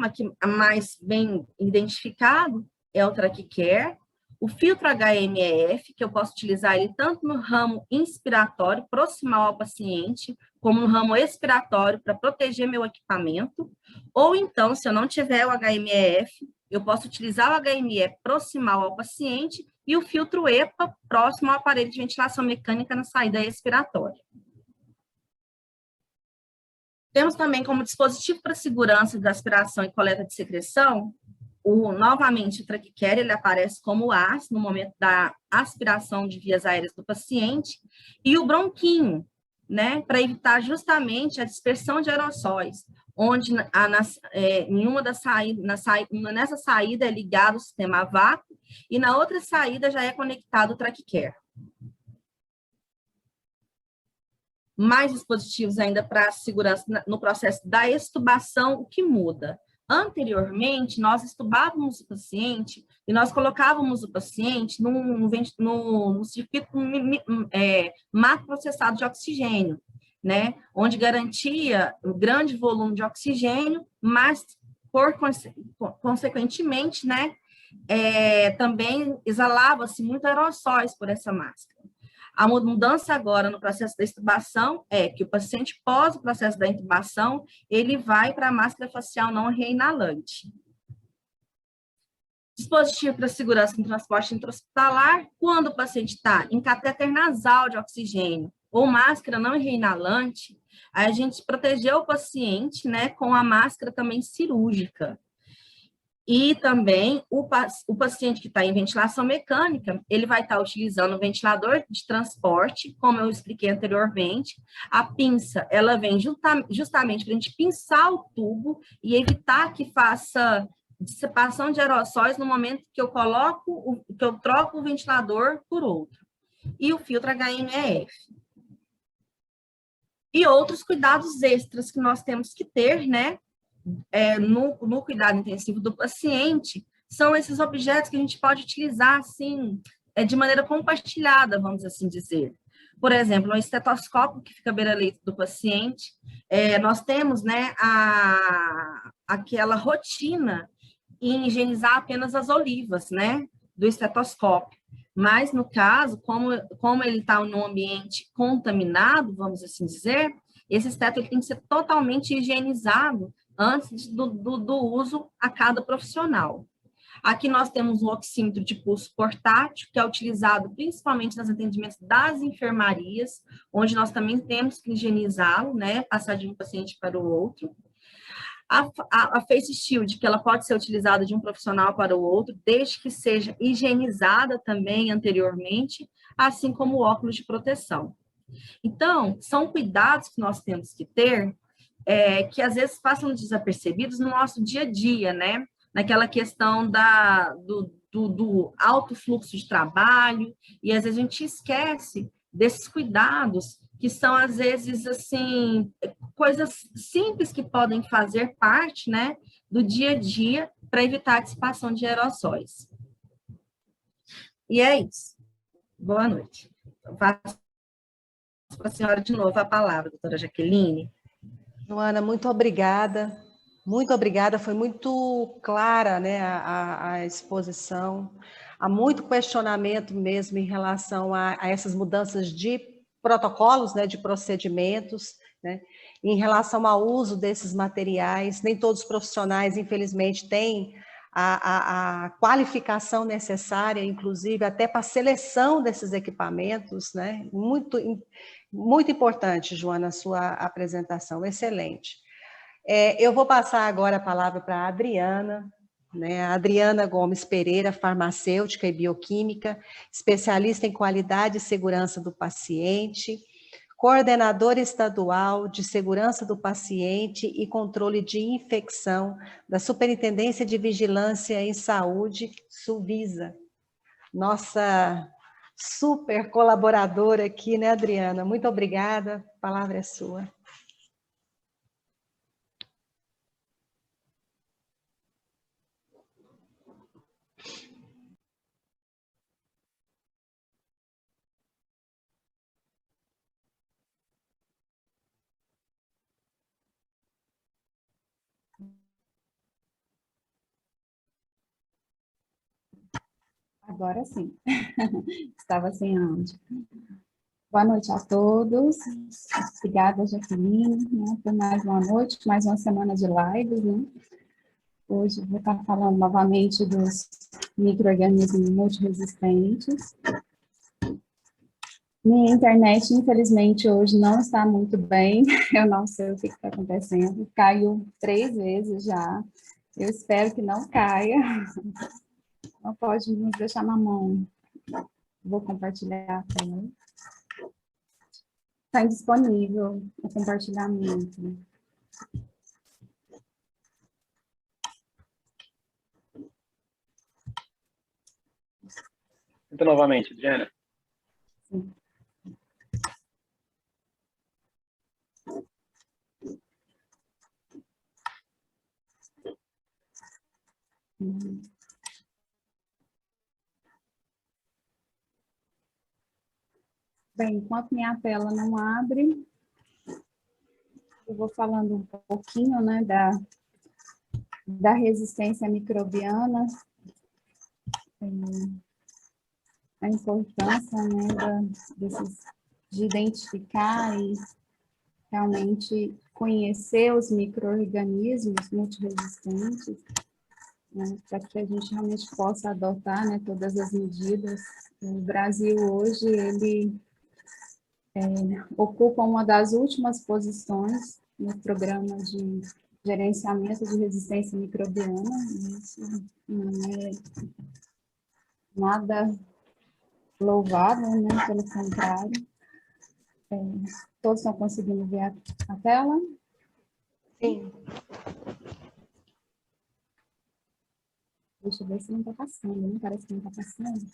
mais bem identificado, é o TrackCare, o filtro HMEF, que eu posso utilizar ele tanto no ramo inspiratório, proximal ao paciente, como no ramo expiratório, para proteger meu equipamento, ou então, se eu não tiver o HMEF, eu posso utilizar o HME proximal ao paciente e o filtro EPA próximo ao aparelho de ventilação mecânica na saída expiratória. Temos também como dispositivo para segurança da aspiração e coleta de secreção, novamente o TrackCare, ele aparece como AS no momento da aspiração de vias aéreas do paciente, e o bronquinho, né, para evitar justamente a dispersão de aerossóis, onde nessa saída é ligado o sistema a vácuo e na outra saída já é conectado o TrackCare. Mais dispositivos ainda para segurança no processo da extubação, o que muda? Anteriormente, nós estubávamos o paciente e nós colocávamos o paciente no circuito macroprocessado de oxigênio, né? Onde garantia um grande volume de oxigênio, mas, consequentemente, né, também exalava-se muito aerossóis por essa máscara. A mudança agora no processo da intubação é que o paciente, pós o processo da intubação, ele vai para a máscara facial não reinalante. Dispositivo para segurança no transporte intra-hospitalar, quando o paciente está em catéter nasal de oxigênio ou máscara não reinalante, a gente protegeu o paciente, né, com a máscara também cirúrgica. E também o paciente que está em ventilação mecânica, ele vai estar utilizando o ventilador de transporte, como eu expliquei anteriormente. A pinça, ela vem justamente para a gente pinçar o tubo e evitar que faça dissipação de aerossóis no momento que eu troco o ventilador por outro. E o filtro HMEF. E outros cuidados extras que nós temos que ter, né? No cuidado intensivo do paciente, são esses objetos que a gente pode utilizar, assim, de maneira compartilhada, vamos assim dizer. Por exemplo, um estetoscópio que fica à beira-leito do paciente, nós temos, né, aquela rotina em higienizar apenas as olivas, né, do estetoscópio. Mas, no caso, como ele está num ambiente contaminado, vamos assim dizer, esse esteto ele tem que ser totalmente higienizado antes do uso a cada profissional. Aqui nós temos um oxímetro de pulso portátil, que é utilizado principalmente nos atendimentos das enfermarias, onde nós também temos que higienizá-lo, né, passar de um paciente para o outro. A face shield, que ela pode ser utilizada de um profissional para o outro, desde que seja higienizada também anteriormente, assim como o óculos de proteção. Então, são cuidados que nós temos que ter, que às vezes passam desapercebidos no nosso dia a dia, né? Naquela questão do alto fluxo de trabalho, e às vezes a gente esquece desses cuidados, que são às vezes, assim, coisas simples que podem fazer parte, né, do dia a dia para evitar a dissipação de aerossóis. E é isso. Boa noite. Eu passo para a senhora de novo a palavra, doutora Jaqueline. Joana, muito obrigada. Muito obrigada, foi muito clara, né, a exposição. Há muito questionamento mesmo em relação a essas mudanças de protocolos, né, de procedimentos, né, em relação ao uso desses materiais. Nem todos os profissionais, infelizmente, têm a qualificação necessária, inclusive até para a seleção desses equipamentos, né? Muito importante, Joana, a sua apresentação, excelente. Eu vou passar agora a palavra para a Adriana, né? A Adriana Gomes Pereira, farmacêutica e bioquímica, especialista em qualidade e segurança do paciente, coordenadora estadual de segurança do paciente e controle de infecção da Superintendência de Vigilância em Saúde, Suvisa. Nossa super colaboradora aqui, né, Adriana? Muito obrigada, a palavra é sua. Agora sim. Estava sem áudio. Boa noite a todos. Obrigada, Jaqueline, né, por mais uma noite, mais uma semana de lives, né? Hoje vou estar falando novamente dos micro-organismos multiresistentes. Minha internet, infelizmente, hoje não está muito bem. Eu não sei o que está acontecendo. Caiu 3 vezes já. Eu espero que não caia. Não pode nos deixar na mão. Vou compartilhar a tela. Está indisponível o compartilhamento. Tenta novamente, Diana. Sim. Bem, enquanto minha tela não abre, eu vou falando um pouquinho, né, da resistência microbiana, a importância, né, de identificar e realmente conhecer os micro-organismos multiresistentes, né, para que a gente realmente possa adotar, né, todas as medidas. O Brasil hoje, ele ocupa uma das últimas posições no programa de gerenciamento de resistência microbiana. Isso não é nada louvável, né? Pelo contrário. Todos estão conseguindo ver a tela? Sim. Deixa eu ver se não está passando, né? Parece que não está passando.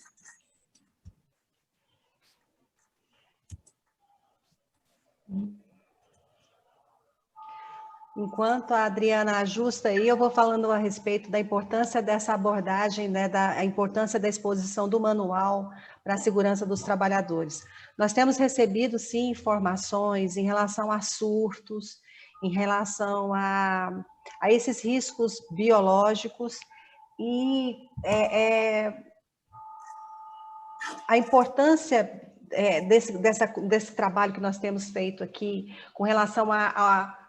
Enquanto a Adriana ajusta aí, eu vou falando a respeito da importância dessa abordagem, né, a importância da exposição do manual para a segurança dos trabalhadores. Nós temos recebido, sim, informações em relação a surtos, em relação a esses riscos biológicos e a importância desse trabalho que nós temos feito aqui com relação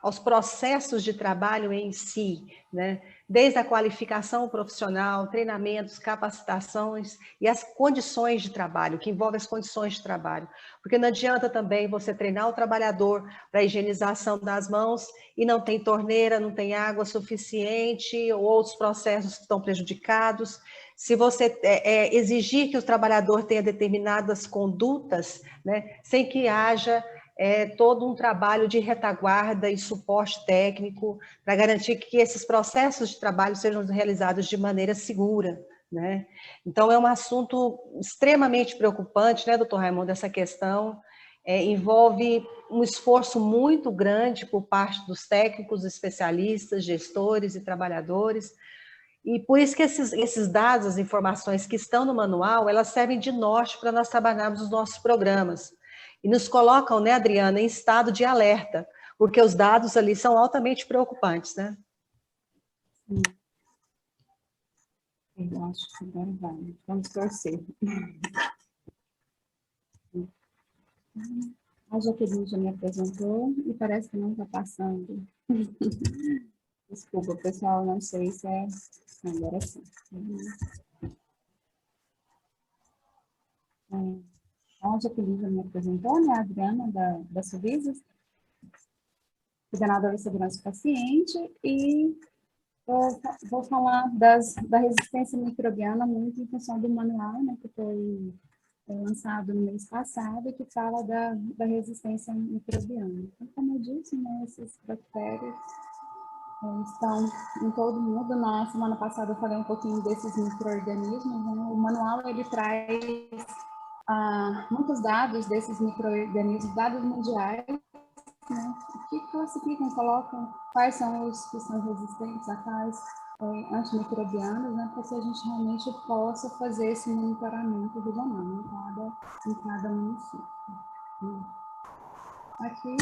aos processos de trabalho em si, né? Desde a qualificação profissional, treinamentos, capacitações e as condições de trabalho, que envolve as condições de trabalho. Porque não adianta também você treinar o trabalhador para a higienização das mãos e não tem torneira, não tem água suficiente, ou outros processos que estão prejudicados. Se você exigir que o trabalhador tenha determinadas condutas, né, sem que haja todo um trabalho de retaguarda e suporte técnico para garantir que esses processos de trabalho sejam realizados de maneira segura, né? Então, é um assunto extremamente preocupante, né, doutor Raimundo, essa questão. envolve um esforço muito grande por parte dos técnicos, especialistas, gestores e trabalhadores, e por isso que esses dados, as informações que estão no manual, elas servem de norte para nós trabalharmos os nossos programas, e nos colocam, né, Adriana, em estado de alerta, porque os dados ali são altamente preocupantes, né? Sim. Eu acho que agora vai. Vamos torcer. A Jaqueline já me apresentou e parece que não está passando. Desculpa, pessoal, não sei se é... Agora sim. A Jaqueline já me apresentou, né? A Adriana, da Suvisas, coordenadora de segurança do paciente, e vou falar da resistência microbiana muito em função do manual, né, que foi lançado no mês passado, que fala da resistência microbiana. Então, como eu disse, né, esses bactérias estão em todo mundo. Na semana passada eu falei um pouquinho desses micro-organismos, né? O manual ele traz muitos dados desses micro-organismos, dados mundiais, né, que classificam, colocam quais são os que são resistentes a tais antimicrobianos, né, para que a gente realmente possa fazer esse monitoramento regional em cada município. Aqui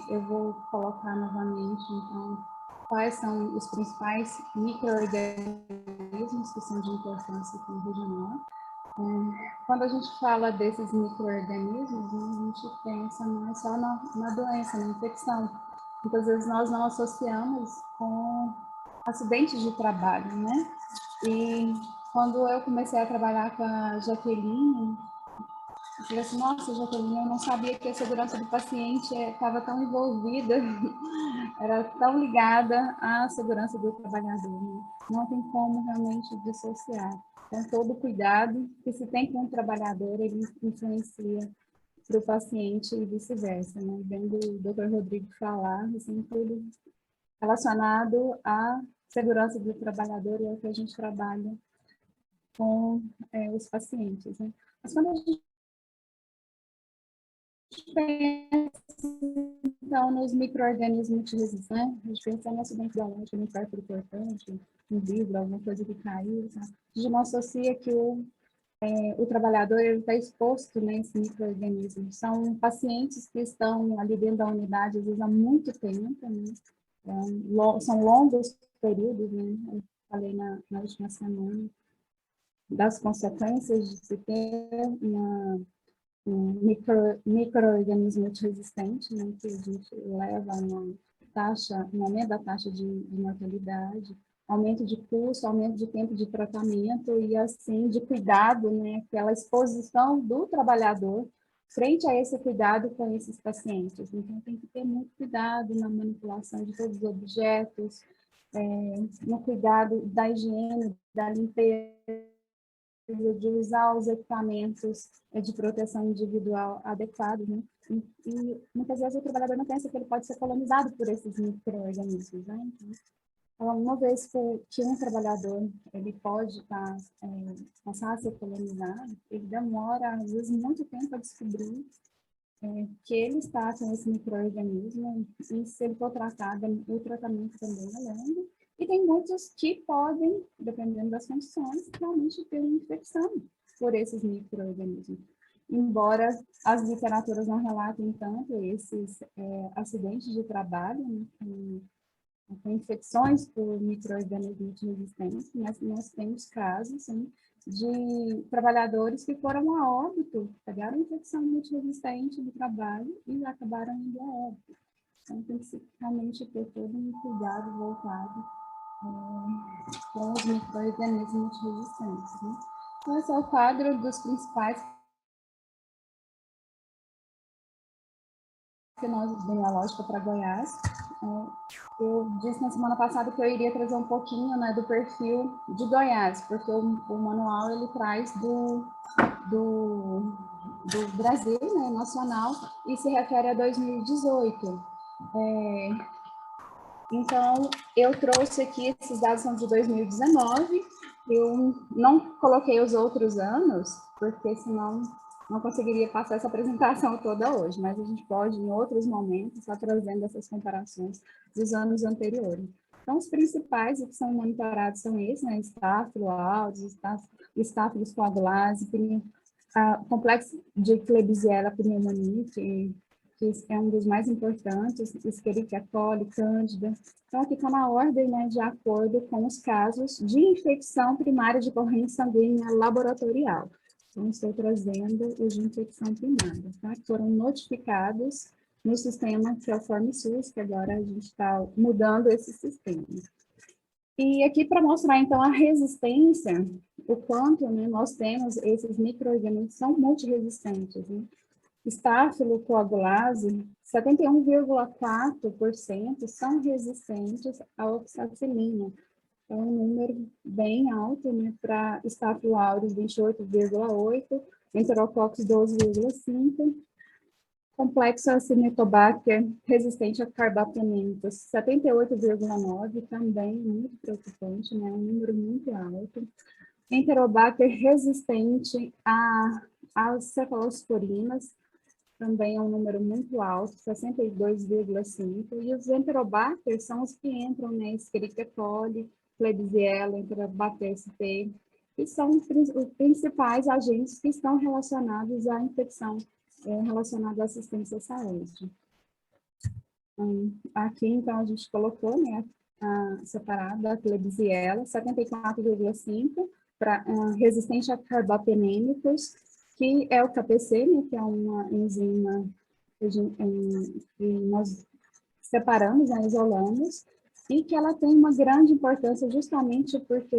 eu vou colocar novamente, então, quais são os principais micro-organismos que são de importância aqui no regional. Quando a gente fala desses micro-organismos, né, a gente pensa não é só na doença, na infecção. Muitas vezes nós não associamos com acidentes de trabalho, né? E quando eu comecei a trabalhar com a Jaqueline, eu falei assim, nossa, Jaqueline, eu não sabia que a segurança do paciente estava tão envolvida, era tão ligada à segurança do trabalhador, né? Não tem como realmente dissociar. Então, todo cuidado que se tem com o trabalhador, ele influencia para o paciente e vice-versa, né? Vendo o Dr. Rodrigo falar, assim, tudo relacionado à segurança do trabalhador e é o que a gente trabalha com os pacientes, né? Mas quando a gente pensa, então, nos micro-organismos multiresistentes, né? A gente pensa no acidente biológico, no infarto importante, um vidro, alguma coisa que caiu, sabe? A gente não associa que o trabalhador está exposto, né, a esse micro-organismo. São pacientes que estão ali dentro da unidade, às vezes, há muito tempo, né? São longos períodos, né? Eu falei na última semana das consequências de se ter um micro-organismo multiresistente, né, que a gente leva um aumento da taxa de mortalidade, aumento de custo, aumento de tempo de tratamento e, assim, de cuidado, né, aquela exposição do trabalhador frente a esse cuidado com esses pacientes. Então, tem que ter muito cuidado na manipulação de todos os objetos, no cuidado da higiene, da limpeza, de usar os equipamentos de proteção individual adequados, né? E muitas vezes o trabalhador não pensa que ele pode ser colonizado por esses micro-organismos, né? Então, uma vez que um trabalhador ele pode passar a ser colonizado, ele demora, às vezes, muito tempo a descobrir que ele está com esse micro-organismo, e se ele for tratado, o tratamento também é longo. E tem muitos que podem, dependendo das condições, realmente ter uma infecção por esses micro-organismos. Embora as literaturas não relatem tanto esses acidentes de trabalho, né, com infecções por micro-organismos multiresistentes, mas nós temos casos, sim, de trabalhadores que foram a óbito, pegaram infecção multiresistente do trabalho e acabaram indo a óbito. Então, tem que realmente ter todo um cuidado voltado com os micro-organismos multiresistentes, né? Então, esse é o quadro dos principais epidemiológica para Goiás. Eu disse na semana passada que eu iria trazer um pouquinho, né, do perfil de Goiás, porque o manual ele traz do Brasil, né, nacional, e se refere a 2018. Então, eu trouxe aqui, esses dados são de 2019, eu não coloquei os outros anos, porque senão não conseguiria passar essa apresentação toda hoje, mas a gente pode, em outros momentos, estar trazendo essas comparações dos anos anteriores. Então, os principais que são monitorados são esses, né? Estáfilo aureus, Staphylococcus coagulase, complexo de Klebsiella pneumoniae, que é um dos mais importantes, Escherichia coli, Cândida. Então, aqui está na ordem, né, de acordo com os casos de infecção primária de corrente sanguínea laboratorial. Então, estou trazendo os de infecção primária, tá? Que foram notificados no sistema que é o FormSUS, que agora a gente está mudando esse sistema. E aqui para mostrar, então, a resistência, o quanto, né, nós temos esses micro-organismos que são multiresistentes, né? Staphylococcus coagulase, 71,4% são resistentes à oxacilina. É um número bem alto, né, para Staphylococcus aureus, 28,8%, Enterococcus, 12,5%, complexo Acinetobacter resistente a carbapenemus, 78,9%, também muito preocupante, né, um número muito alto. Enterobacter resistente às cefalosporinas, também é um número muito alto, 62,5%, e os Enterobacter são os que entram, né, Escherichia coli, Klebsiella, Enterobacter sp, que são os principais agentes que estão relacionados à infecção, relacionada à assistência à saúde. Aqui, então, a gente colocou, né, separada a Klebsiella, 74,5%, para resistente a carbapenêmicos, que é o KPC, né, que é uma enzima que nós separamos, né, isolamos, e que ela tem uma grande importância justamente porque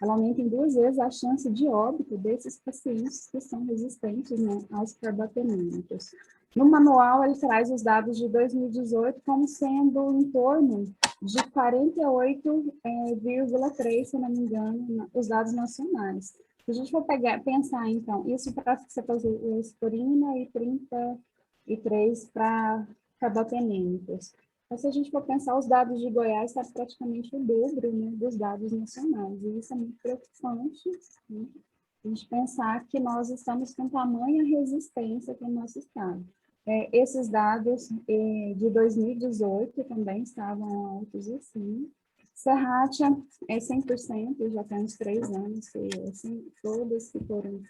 ela aumenta em 2 vezes a chance de óbito desses pacientes que são resistentes, né, aos carbapenêmicos. No manual, ele traz os dados de 2018 como sendo em torno de 48,3, se não me engano, os dados nacionais. Se a gente for pensar, então, isso para cefalosporina e 33 para carbapenêmicos. Então, se a gente for pensar, os dados de Goiás está praticamente o dobro, né, dos dados nacionais, e isso é muito preocupante, né? A gente pensar que nós estamos com tamanha resistência aqui no nosso estado. Esses dados de 2018 também estavam altos assim. Serratia é 100%, já tem uns 3 anos, que assim, todas que foram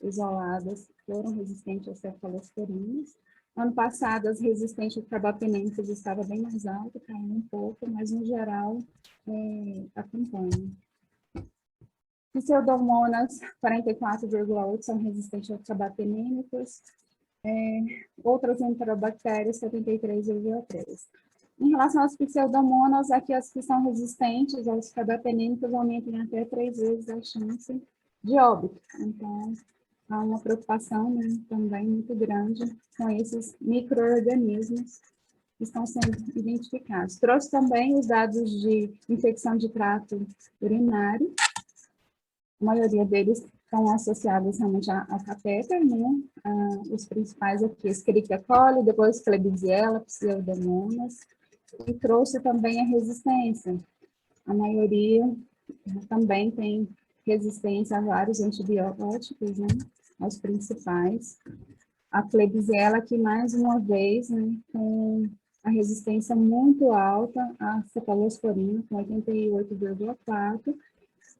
isoladas foram resistentes às cefalosporinas. Ano passado, as resistentes ao carbapenêmicos estava bem mais alta, caiu um pouco, mas no geral acompanha. Pseudomonas, 44,8% são resistentes aos carbapenêmicos. Outras enterobactérias, 73,3%. Em relação às pseudomonas, aqui as que são resistentes aos carbapenêmicos aumentam em até 3 vezes a chance de óbito. Então, há uma preocupação, né, também muito grande com esses micro-organismos que estão sendo identificados. Trouxe também os dados de infecção de trato urinário. A maioria deles estão associados realmente a catéter, né? Os principais aqui, Escherichia coli, depois Klebsiella, Pseudomonas, e trouxe também a resistência. A maioria também tem resistência a vários antibióticos, né? Aos principais. A Klebsiella, que mais uma vez, né, tem a resistência muito alta à cefalosporina, com 88,4%,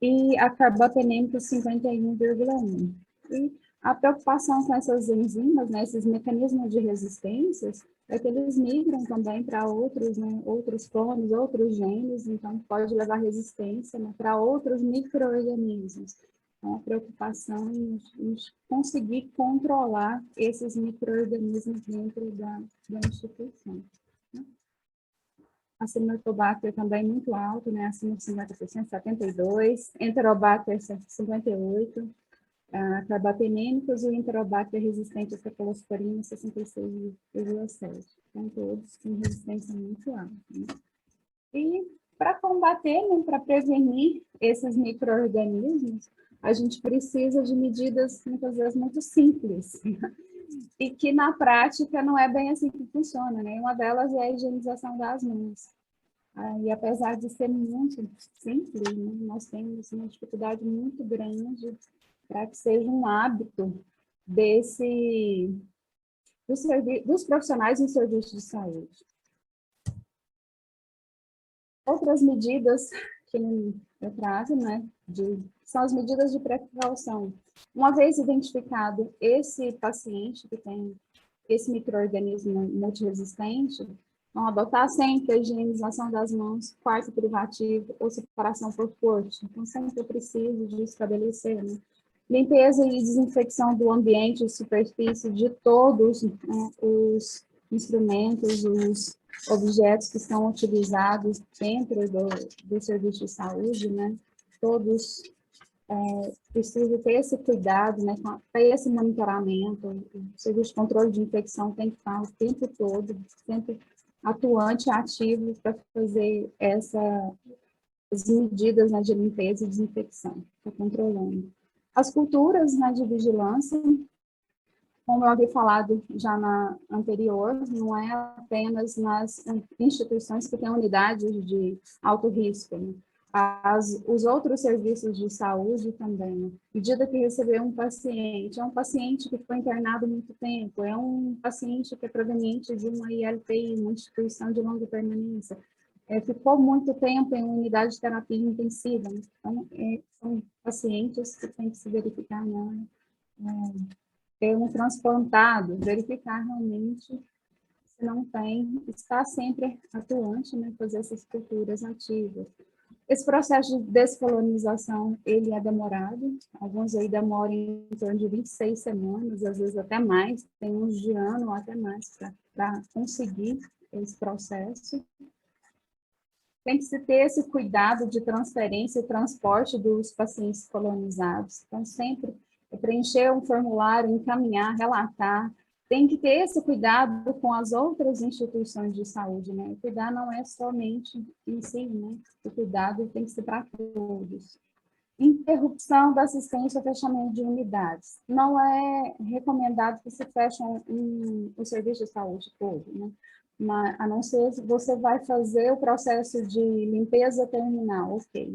e a carbapenêmica 51,1%. E a preocupação com essas enzimas, né, esses mecanismos de resistências, é que eles migram também para outros, né, outros clones, outros genes, então pode levar resistência, né, para outros micro-organismos. Então, a preocupação em conseguir controlar esses micro-organismos dentro da instituição. Acinetobacter também muito alto, né, acima de 50%, 72%, Enterobacter 58%, carbapenêmicos e o Enterobacter resistente à cefalosporina 66,7%. Então, todos com resistência muito alta. Né? E para combater, né, para prevenir esses micro-organismos, a gente precisa de medidas, muitas vezes, muito simples. E que, na prática, não é bem assim que funciona, né? Uma delas é a higienização das mãos. E apesar de ser muito simples, né, nós temos uma dificuldade muito grande para que seja um hábito dos profissionais em serviço de saúde. Outras medidas que eu trago, né, são as medidas de precaução. Uma vez identificado esse paciente que tem esse micro-organismo multiresistente, vão adotar sempre a higienização das mãos, quarto privativo ou separação por corte. Então, sempre é preciso de estabelecer, né? Limpeza e desinfecção do ambiente e superfície de todos, né, os instrumentos, os objetos que são utilizados dentro do serviço de saúde, né? Todos precisam ter esse cuidado, né? Ter esse monitoramento. O serviço de controle de infecção tem que estar o tempo todo, sempre atuante, ativo, para fazer as medidas, né, de limpeza e desinfecção, para controlando. As culturas, né, de vigilância, como eu havia falado já na anterior, não é apenas nas instituições que têm unidades de alto risco, né? Os outros serviços de saúde também. Né? À medida que receber um paciente, é um paciente que foi internado há muito tempo, é um paciente que é proveniente de uma ILPI, uma instituição de longa permanência, ficou muito tempo em unidade de terapia intensiva. Né? Então, são pacientes que tem que se verificar, né? Ter um transplantado, verificar realmente se não tem, estar sempre atuante, né, fazer essas culturas ativas. Esse processo de descolonização, ele é demorado, alguns aí demoram em torno de 26 semanas, às vezes até mais, tem uns de ano ou até mais para conseguir esse processo. Tem que se ter esse cuidado de transferência e transporte dos pacientes colonizados. Então, sempre preencher um formulário, encaminhar, relatar. Tem que ter esse cuidado com as outras instituições de saúde, né? O cuidar não é somente em si, né? O cuidado tem que ser para todos. Interrupção da assistência ao fechamento de unidades. Não é recomendado que se feche o serviço de saúde todo, né? A não ser se você vai fazer o processo de limpeza terminal, ok,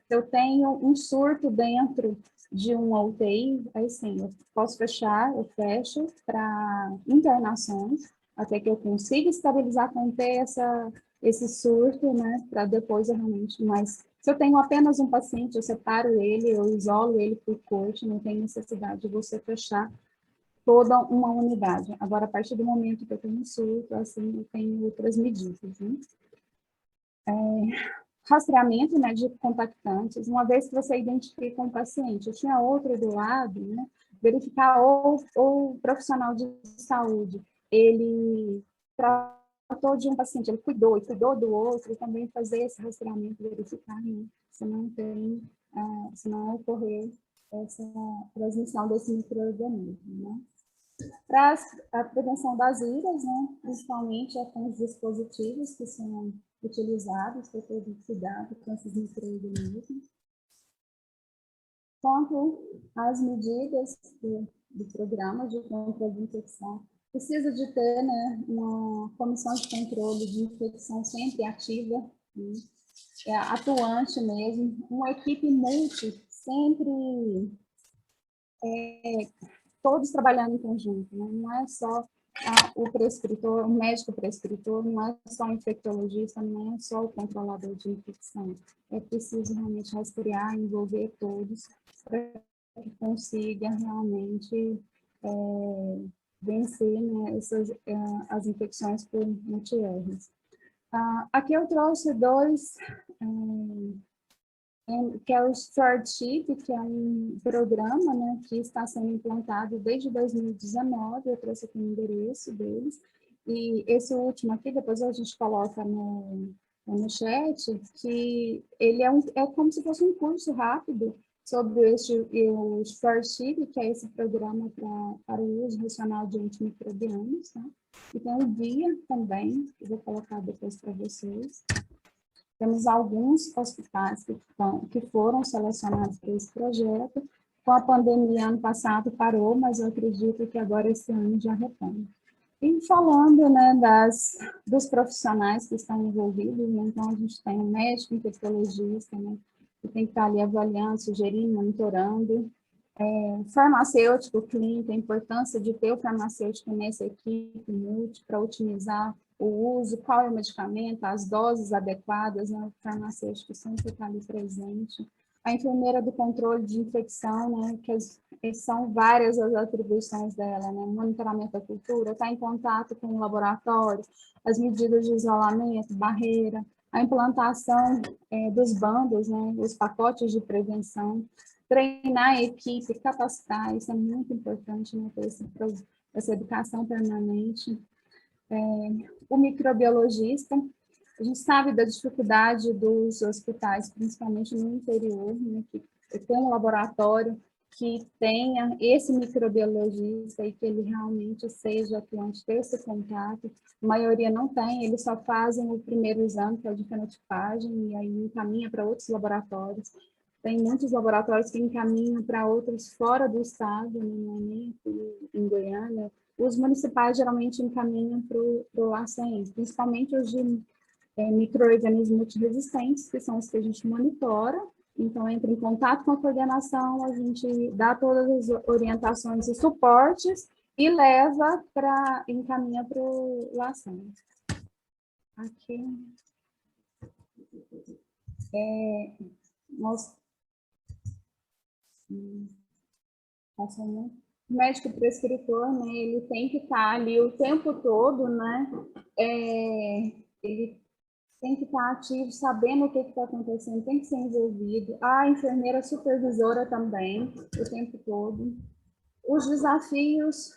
eu tenho um surto dentro de uma UTI, aí sim, eu posso fechar, eu fecho para internações, até que eu consiga estabilizar, conter esse surto, né, para depois realmente, mas se eu tenho apenas um paciente, eu separo ele, eu isolo ele por corte, não tem necessidade de você fechar toda uma unidade. Agora, a partir do momento que eu tenho um surto, assim, eu tenho outras medidas, né? Rastreamento, né, de contactantes. Uma vez que você identifica um paciente, eu tinha outro do lado, né? Verificar ou o profissional de saúde, ele tratou de um paciente, ele cuidou e cuidou do outro, e também fazer esse rastreamento, verificar, né? Se não ocorrer essa transmissão desse micro-organismo, né? Para a prevenção das iras, né, principalmente com os dispositivos que são utilizados para ter cuidado com esses micro-organismos. Quanto às medidas do programa de controle de infecção, precisa de ter, né, uma comissão de controle de infecção sempre ativa, né, atuante mesmo, uma equipe multi, sempre todos trabalhando em conjunto, né? Não é só o prescritor, o médico prescritor, não é só o infectologista, não é só o controlador de infecção. É preciso realmente rastrear, envolver todos, para que consiga realmente vencer, né, as infecções por multi-R's. Aqui eu trouxe dois, que é o Stewardship, que é um programa, né, que está sendo implantado desde 2019, eu trouxe aqui o endereço deles, e esse último aqui, depois a gente coloca no chat, que ele é como se fosse um curso rápido sobre o Stewardship, que é esse programa para o uso racional de antimicrobianos, tá? E tem um guia também, que eu vou colocar depois para vocês. Temos alguns hospitais que foram selecionados para esse projeto. Com a pandemia, ano passado parou, mas eu acredito que agora esse ano já retoma. E falando, né, dos profissionais que estão envolvidos, né, então a gente tem um médico infectologista, né, que tem que estar ali avaliando, sugerindo, monitorando, Farmacêutico, clínico, a importância de ter o farmacêutico nessa equipe multi para otimizar o uso, qual é o medicamento, as doses adequadas, né? O farmacêutico sempre está ali presente. A enfermeira do controle de infecção, né? Que são várias as atribuições dela, né? Monitoramento da cultura, está em contato com o laboratório, as medidas de isolamento, barreira, a implantação dos bandos, né? Os pacotes de prevenção, treinar a equipe, capacitar, isso é muito importante, né? Ter essa educação permanente. O microbiologista, a gente sabe da dificuldade dos hospitais, principalmente no interior, né? Que tem um laboratório que tenha esse microbiologista e que ele realmente seja atuante, ter esse contato. A maioria não tem, eles só fazem o primeiro exame, que é o de fenotipagem, e aí encaminha para outros laboratórios. Tem muitos laboratórios que encaminham para outros fora do estado, né, em Goiânia. Os municipais geralmente encaminham para o ACM, principalmente os de micro-organismos multiresistentes, que são os que a gente monitora. Então, entra em contato com a coordenação, a gente dá todas as orientações e suportes e leva encaminha para o ACM. Aqui, nós o médico prescritor, né, ele tem que estar ali o tempo todo, né, ele tem que estar ativo, sabendo o que está acontecendo, tem que ser envolvido. A enfermeira supervisora também, o tempo todo. Os desafios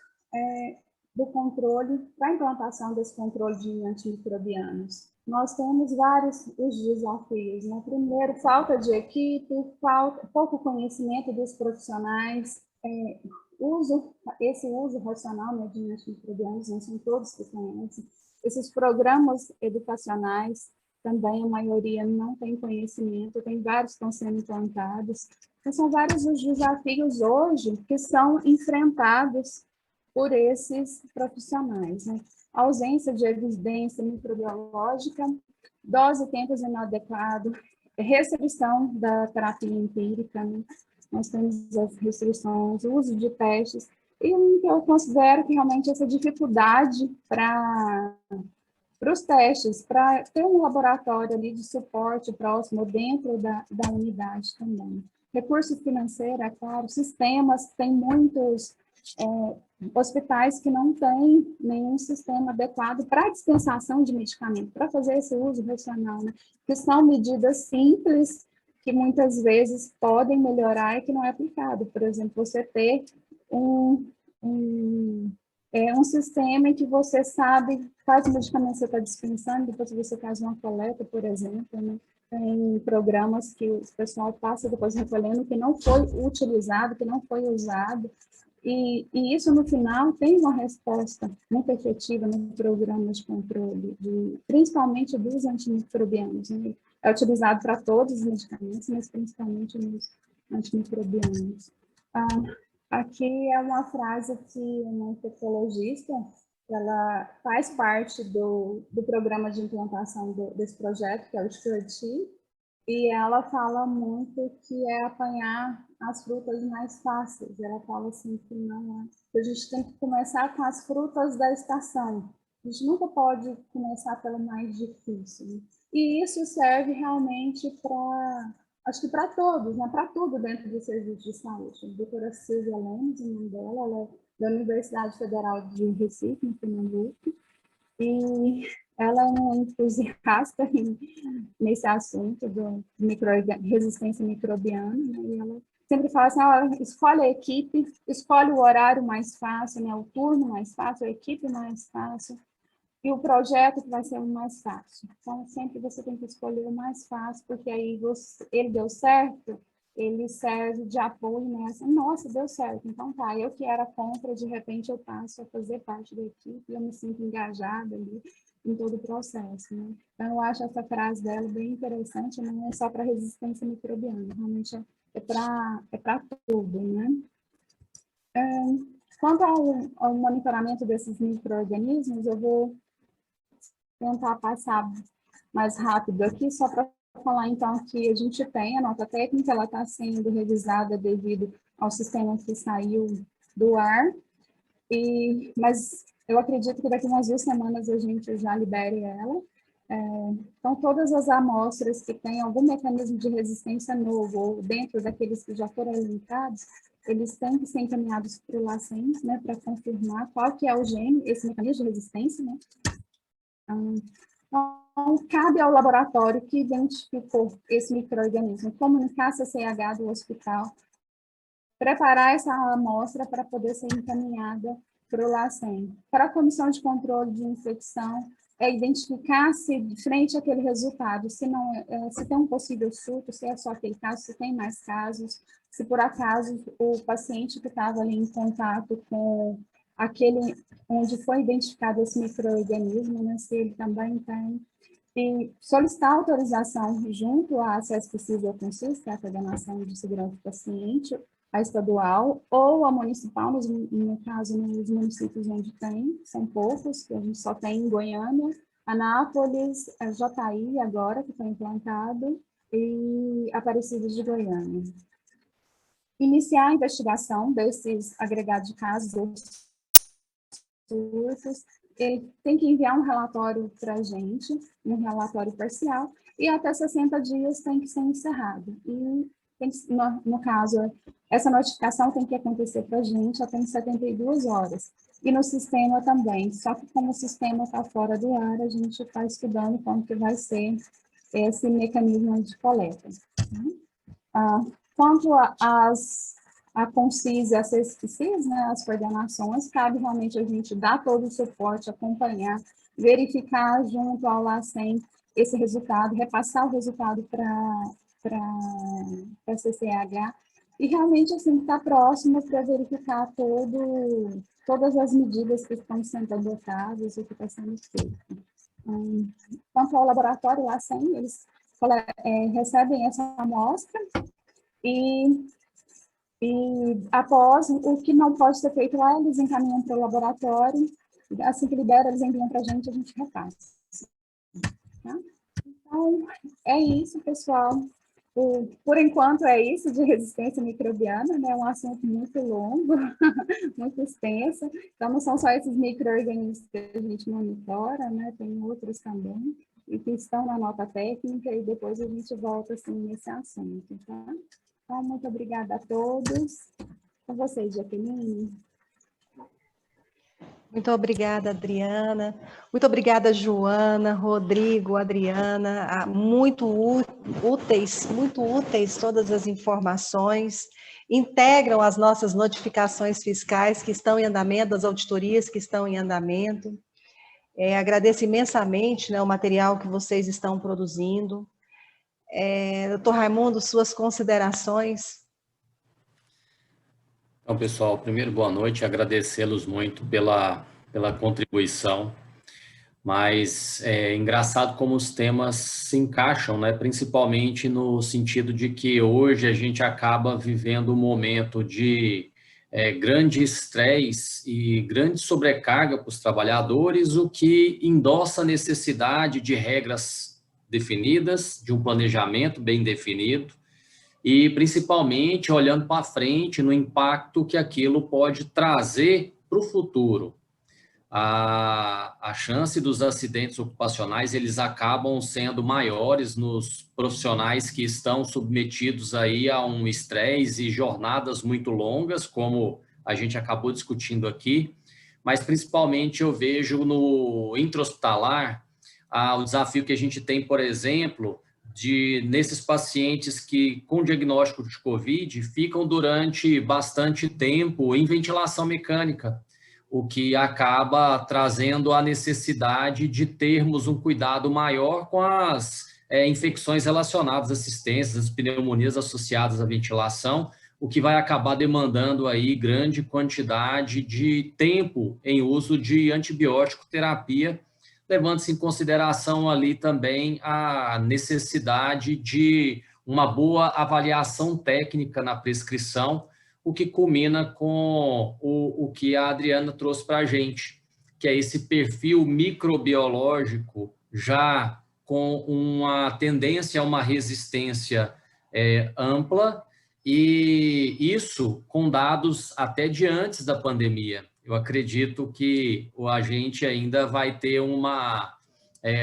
do controle, para a implantação desse controle de antimicrobianos. Nós temos vários os desafios, né? Primeiro, falta de equipe, pouco conhecimento dos profissionais, esse uso racional, né, de antimicrobianos, não são todos que conhecem. Esses programas educacionais, também a maioria não tem conhecimento, tem vários que estão sendo implantados. Então, são vários os desafios hoje que são enfrentados por esses profissionais, né? A ausência de evidência microbiológica, dose e tempos inadequados, restrição da terapia empírica, né? Nós temos as restrições, o uso de testes, e eu considero que realmente essa dificuldade para os testes, para ter um laboratório ali de suporte próximo dentro da unidade também. Recurso financeiro, é claro, sistemas, tem muitos hospitais que não têm nenhum sistema adequado para dispensação de medicamento, para fazer esse uso racional, né? Que são medidas simples, que muitas vezes podem melhorar e que não é aplicado. Por exemplo, você ter um sistema em que você sabe quais medicamentos você está dispensando, depois você faz uma coleta, por exemplo, né? Tem programas que o pessoal passa depois recolhendo que não foi utilizado, que não foi usado, e isso, no final, tem uma resposta muito efetiva no programa de controle, principalmente dos antimicrobianos, né? É utilizado para todos os medicamentos, mas principalmente nos antimicrobianos. Aqui é uma frase que uma infectologista, ela faz parte do programa de implantação desse projeto, que é o STUART, e ela fala muito que é apanhar as frutas mais fáceis. Ela fala assim que não que a gente tem que começar com as frutas da estação. A gente nunca pode começar pelo mais difícil, né? E isso serve realmente acho que para todos, né? Para tudo dentro do serviço de saúde. A doutora Silvia Lemos, o nome dela, ela é da Universidade Federal de Recife, no Pernambuco, e ela é uma entusiasta nesse assunto resistência microbiana, né? E ela sempre fala assim, escolhe a equipe, escolhe o horário mais fácil, né? O turno mais fácil, a equipe mais fácil, e o projeto que vai ser o mais fácil. Então, sempre você tem que escolher o mais fácil, porque aí ele deu certo, ele serve de apoio nessa. Nossa, deu certo, então tá, eu que era contra, de repente eu passo a fazer parte da equipe, eu me sinto engajada ali em todo o processo, né? Então, eu acho essa frase dela bem interessante, não é só para resistência microbiana, realmente é para tudo, né? Quanto ao monitoramento desses micro-organismos, eu vou tentar passar mais rápido aqui, só para falar, então, que a gente tem a nota técnica, ela está sendo revisada devido ao sistema que saiu do ar, mas eu acredito que daqui a umas 2 semanas a gente já libere ela. Então, todas as amostras que têm algum mecanismo de resistência novo, ou dentro daqueles que já foram elencados, eles têm que ser encaminhados para o LACEN, né, para confirmar qual que é o gene, esse mecanismo de resistência, né? Então, cabe ao laboratório que identificou esse micro-organismo comunicar a CCH do hospital, preparar essa amostra para poder ser encaminhada para o LACEN. Para a Comissão de Controle de Infecção, identificar se, frente àquele resultado, se tem um possível surto, se é só aquele caso, se tem mais casos, se por acaso o paciente que estava ali em contato com aquele onde foi identificado esse micro-organismo, né, se ele também tem, e solicitar autorização junto à CESP-CIS ou CONCIS, que é a Coordenação de Segurança do Paciente, a estadual ou a municipal, no caso, nos municípios onde tem, são poucos, que a gente só tem em Goiânia, Anápolis, Jataí agora, que foi implantado, e Aparecida de Goiânia. Iniciar a investigação desses agregados de casos ou surtos, ele tem que enviar um relatório para a gente, um relatório parcial, e até 60 dias tem que ser encerrado. E, no caso, essa notificação tem que acontecer para a gente até em 72 horas. E no sistema também, só que como o sistema está fora do ar, a gente está estudando como que vai ser esse mecanismo de coleta. Quanto a CONCIS e a CESP-CIS, né, as coordenações, cabe realmente a gente dar todo o suporte, acompanhar, verificar junto ao LACEN esse resultado, repassar o resultado para a CCH, e realmente assim, estar próximo para verificar todas as medidas que estão sendo adotadas e o que está sendo feito. Quanto ao laboratório LACEN, eles recebem essa amostra e após, o que não pode ser feito lá, eles encaminham para o laboratório, assim que libera, eles enviam para a gente repassa. Tá? Então, é isso, pessoal. Por enquanto, é isso de resistência microbiana, né? É um assunto muito longo, muito extenso. Então, não são só esses micro-organismos que a gente monitora, né? Tem outros também, e que estão na nota técnica, e depois a gente volta, assim, nesse assunto, tá? Então, muito obrigada a todos. Com vocês, Jaqueline. Muito obrigada, Adriana. Muito obrigada, Joana, Rodrigo, Adriana. Muito úteis todas as informações. Integram as nossas notificações fiscais que estão em andamento, as auditorias que estão em andamento. Agradeço imensamente, né, o material que vocês estão produzindo. Doutor Raimundo, suas considerações? Então, pessoal, primeiro, boa noite, agradecê-los muito pela contribuição, mas é engraçado como os temas se encaixam, né? Principalmente no sentido de que hoje a gente acaba vivendo um momento de grande estresse e grande sobrecarga para os trabalhadores, o que endossa a necessidade de regras definidas, de um planejamento bem definido, e principalmente olhando para frente no impacto que aquilo pode trazer para o futuro. A chance dos acidentes ocupacionais, eles acabam sendo maiores nos profissionais que estão submetidos aí a um estresse e jornadas muito longas, como a gente acabou discutindo aqui, mas principalmente eu vejo no intra-hospitalar o desafio que a gente tem, por exemplo, nesses pacientes que com diagnóstico de COVID ficam durante bastante tempo em ventilação mecânica, o que acaba trazendo a necessidade de termos um cuidado maior com as infecções relacionadas à assistência, as pneumonias associadas à ventilação, o que vai acabar demandando aí grande quantidade de tempo em uso de antibiótico terapia, levando-se em consideração ali também a necessidade de uma boa avaliação técnica na prescrição, o que culmina com o que a Adriana trouxe para a gente, que é esse perfil microbiológico já com uma tendência a uma resistência ampla e isso com dados até de antes da pandemia. Eu acredito que a gente ainda vai ter uma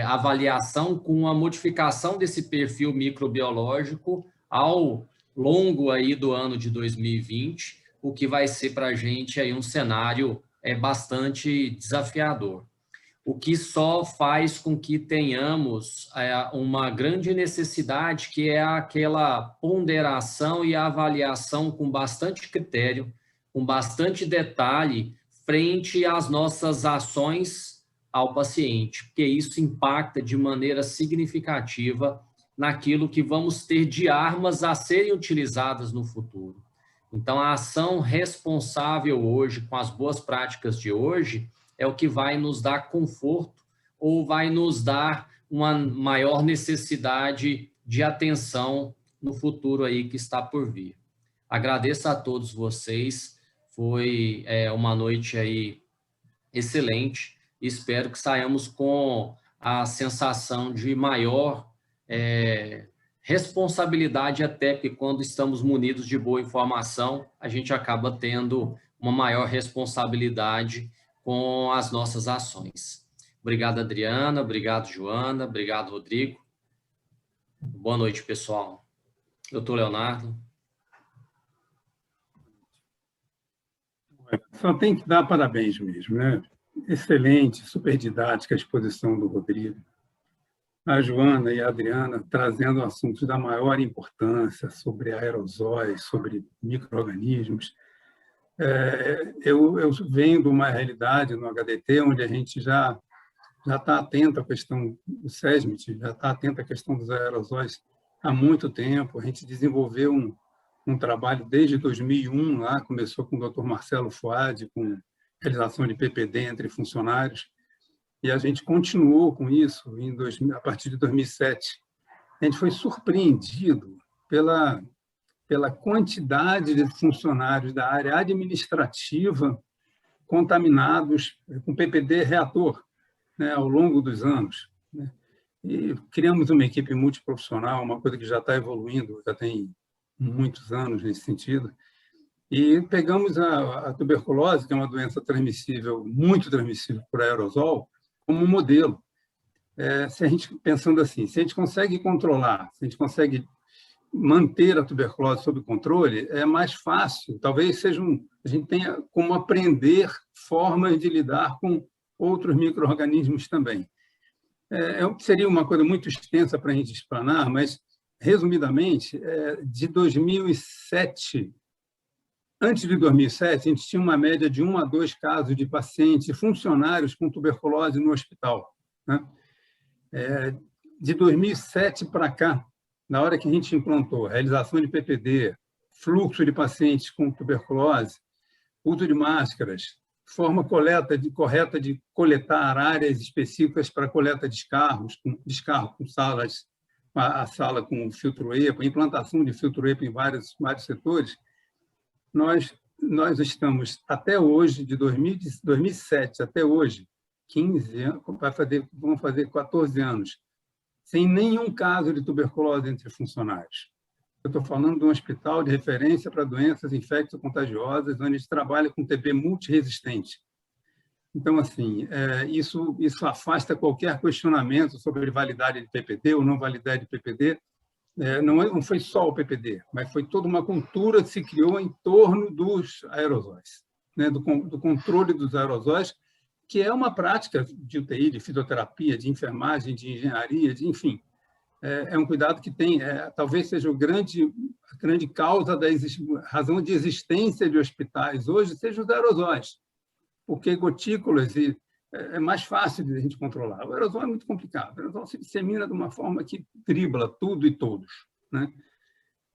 avaliação com a modificação desse perfil microbiológico ao longo aí do ano de 2020, o que vai ser para a gente aí um cenário bastante desafiador. O que só faz com que tenhamos uma grande necessidade, que é aquela ponderação e avaliação com bastante critério, com bastante detalhe, frente às nossas ações ao paciente, porque isso impacta de maneira significativa naquilo que vamos ter de armas a serem utilizadas no futuro. Então, a ação responsável hoje, com as boas práticas de hoje, é o que vai nos dar conforto ou vai nos dar uma maior necessidade de atenção no futuro aí que está por vir. Agradeço a todos vocês, foi uma noite aí excelente, espero que saiamos com a sensação de maior responsabilidade, até porque quando estamos munidos de boa informação, a gente acaba tendo uma maior responsabilidade com as nossas ações. Obrigado, Adriana, obrigado, Joana, obrigado, Rodrigo. Boa noite, pessoal. Doutor Leonardo. Só tem que dar parabéns mesmo, né? Excelente, super didática a exposição do Rodrigo. A Joana e a Adriana trazendo assuntos da maior importância sobre aerosóis, sobre micro-organismos. Eu venho de uma realidade no HDT onde a gente já está atento à questão do SESMIT, já está atento à questão dos aerosóis há muito tempo. A gente desenvolveu um trabalho desde 2001, lá começou com o Dr. Marcelo Fuad, com realização de PPD entre funcionários, e a gente continuou com isso a partir de 2007. A gente foi surpreendido pela quantidade de funcionários da área administrativa contaminados com PPD reator, né, ao longo dos anos, né? E criamos uma equipe multiprofissional, uma coisa que já está evoluindo, já tem muitos anos nesse sentido, e pegamos a tuberculose, que é uma doença transmissível, muito transmissível por aerosol, como um modelo. Se a gente, pensando assim, se a gente consegue controlar, se a gente consegue manter a tuberculose sob controle, é mais fácil, talvez a gente tenha como aprender formas de lidar com outros micro-organismos também. Seria uma coisa muito extensa para a gente explanar, mas, resumidamente, de 2007, antes de 2007, a gente tinha uma média de 1 a 2 casos de pacientes funcionários com tuberculose no hospital, né? De 2007 para cá, na hora que a gente implantou realização de PPD, fluxo de pacientes com tuberculose, uso de máscaras, forma correta de coletar áreas específicas para coleta de descarro com salas, a sala com filtro EPA, implantação de filtro EPA em vários setores, nós estamos até hoje, de 2007 até hoje, 15 anos, vamos fazer 14 anos, sem nenhum caso de tuberculose entre funcionários. Eu estou falando de um hospital de referência para doenças infecto-contagiosas, onde a gente trabalha com TB multiresistente. Então, assim, isso afasta qualquer questionamento sobre validade de PPD ou não validade de PPD. Não foi só o PPD, mas foi toda uma cultura que se criou em torno dos aerosóis, né? do controle dos aerosóis, que é uma prática de UTI, de fisioterapia, de enfermagem, de engenharia, enfim. É um cuidado que tem, talvez seja a grande causa razão de existência de hospitais hoje, seja os aerosóis, porque gotículas é mais fácil de a gente controlar. O aerosol é muito complicado, o aerosol se dissemina de uma forma que dribla tudo e todos, né?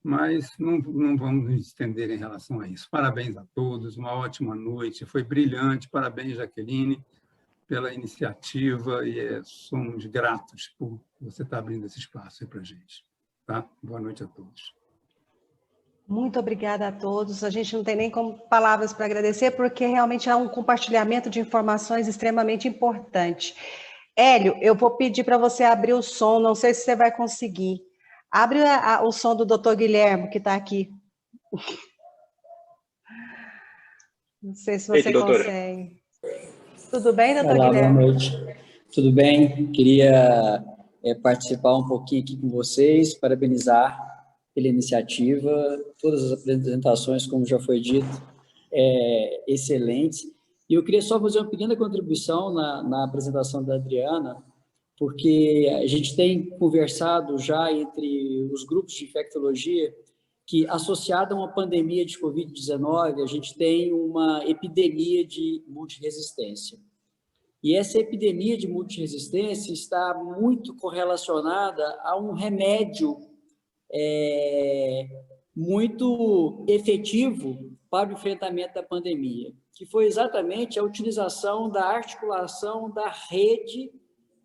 Mas não vamos nos estender em relação a isso. Parabéns a todos, uma ótima noite, foi brilhante, parabéns, Jaqueline, pela iniciativa, e somos gratos por você estar abrindo esse espaço aí para a gente. Tá? Boa noite a todos. Muito obrigada a todos. A gente não tem nem palavras para agradecer, porque realmente é um compartilhamento de informações extremamente importante. Hélio, eu vou pedir para você abrir o som, não sei se você vai conseguir. Abre o som do Dr. Guilherme, que está aqui Não sei se você consegue. Tudo bem, doutor Olá, Guilherme? boa noite. Tudo bem? Queria participar um pouquinho aqui com vocês, parabenizar pela iniciativa, todas as apresentações, como já foi dito, excelentes. E eu queria só fazer uma pequena contribuição na apresentação da Adriana, porque a gente tem conversado já entre os grupos de infectologia que, associada a uma pandemia de Covid-19, a gente tem uma epidemia de multiresistência. E essa epidemia de multiresistência está muito correlacionada a um remédio muito efetivo para o enfrentamento da pandemia, que foi exatamente a utilização da articulação da rede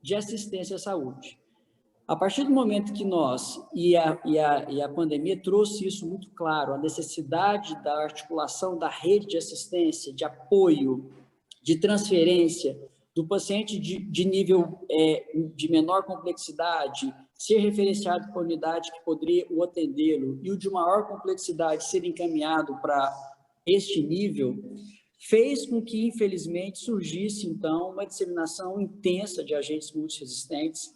de assistência à saúde. A partir do momento que nós, e a pandemia trouxe isso muito claro, a necessidade da articulação da rede de assistência, de apoio, de transferência do paciente de nível de menor complexidade, ser referenciado para a unidade que poderia o atendê-lo, e o de maior complexidade ser encaminhado para este nível, fez com que, infelizmente, surgisse, então, uma disseminação intensa de agentes multiresistentes.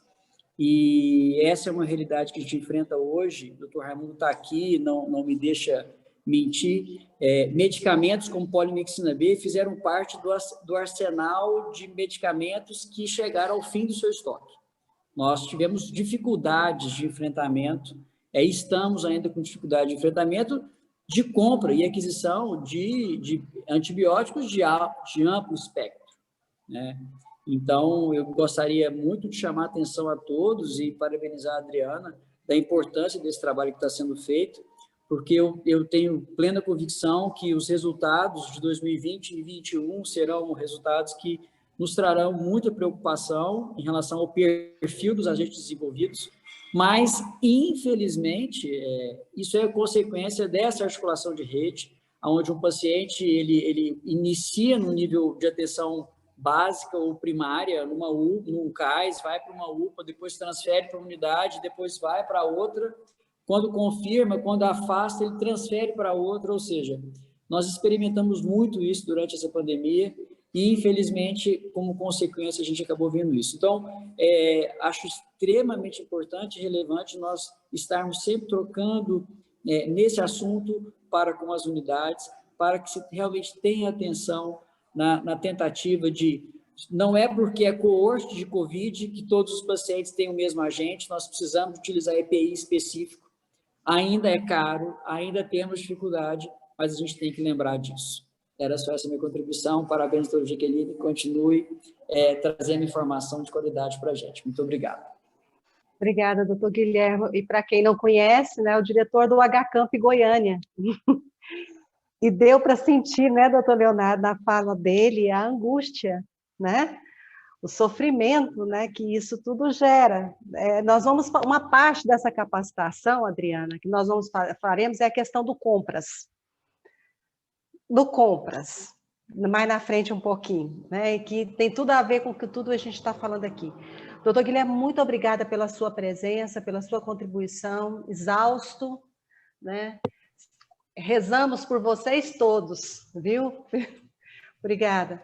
E essa é uma realidade que a gente enfrenta hoje. O doutor Raimundo está aqui, não me deixa mentir. Medicamentos como polimixina B fizeram parte do arsenal de medicamentos que chegaram ao fim do seu estoque. Nós tivemos dificuldades de enfrentamento, estamos ainda com dificuldade de enfrentamento de compra e aquisição de antibióticos de amplo espectro, né? Então, eu gostaria muito de chamar a atenção a todos e parabenizar a Adriana da importância desse trabalho que está sendo feito, porque eu tenho plena convicção que os resultados de 2020 e 2021 serão resultados que nos trarão muita preocupação em relação ao perfil dos agentes desenvolvidos, mas, infelizmente, isso é consequência dessa articulação de rede, onde um paciente ele inicia no nível de atenção básica ou primária, num CAIS, vai para uma UPA, depois transfere para uma unidade, depois vai para outra. Quando confirma, quando afasta, ele transfere para outra, ou seja, nós experimentamos muito isso durante essa pandemia e, infelizmente, como consequência, a gente acabou vendo isso. Então, acho extremamente importante e relevante nós estarmos sempre trocando nesse assunto para com as unidades, para que se realmente tenha atenção na tentativa de... Não é porque é coorte de Covid que todos os pacientes têm o mesmo agente, nós precisamos utilizar EPI específico. Ainda é caro, ainda temos dificuldade, mas a gente tem que lembrar disso. Era só essa minha contribuição. Parabéns, doutor Jaqueline. Continue trazendo informação de qualidade para a gente. Muito obrigado. Obrigada, doutor Guilherme. E para quem não conhece, né, o diretor do HCamp Goiânia. E deu para sentir, né, doutor Leonardo, na fala dele, a angústia, né? O sofrimento, né, que isso tudo gera. Uma parte dessa capacitação, Adriana, que nós faremos é a questão do compras. Mais na frente um pouquinho, né, que tem tudo a ver com o que tudo a gente está falando aqui. Doutor Guilherme, muito obrigada pela sua presença, pela sua contribuição, exausto, né? Rezamos por vocês todos, viu? Obrigada.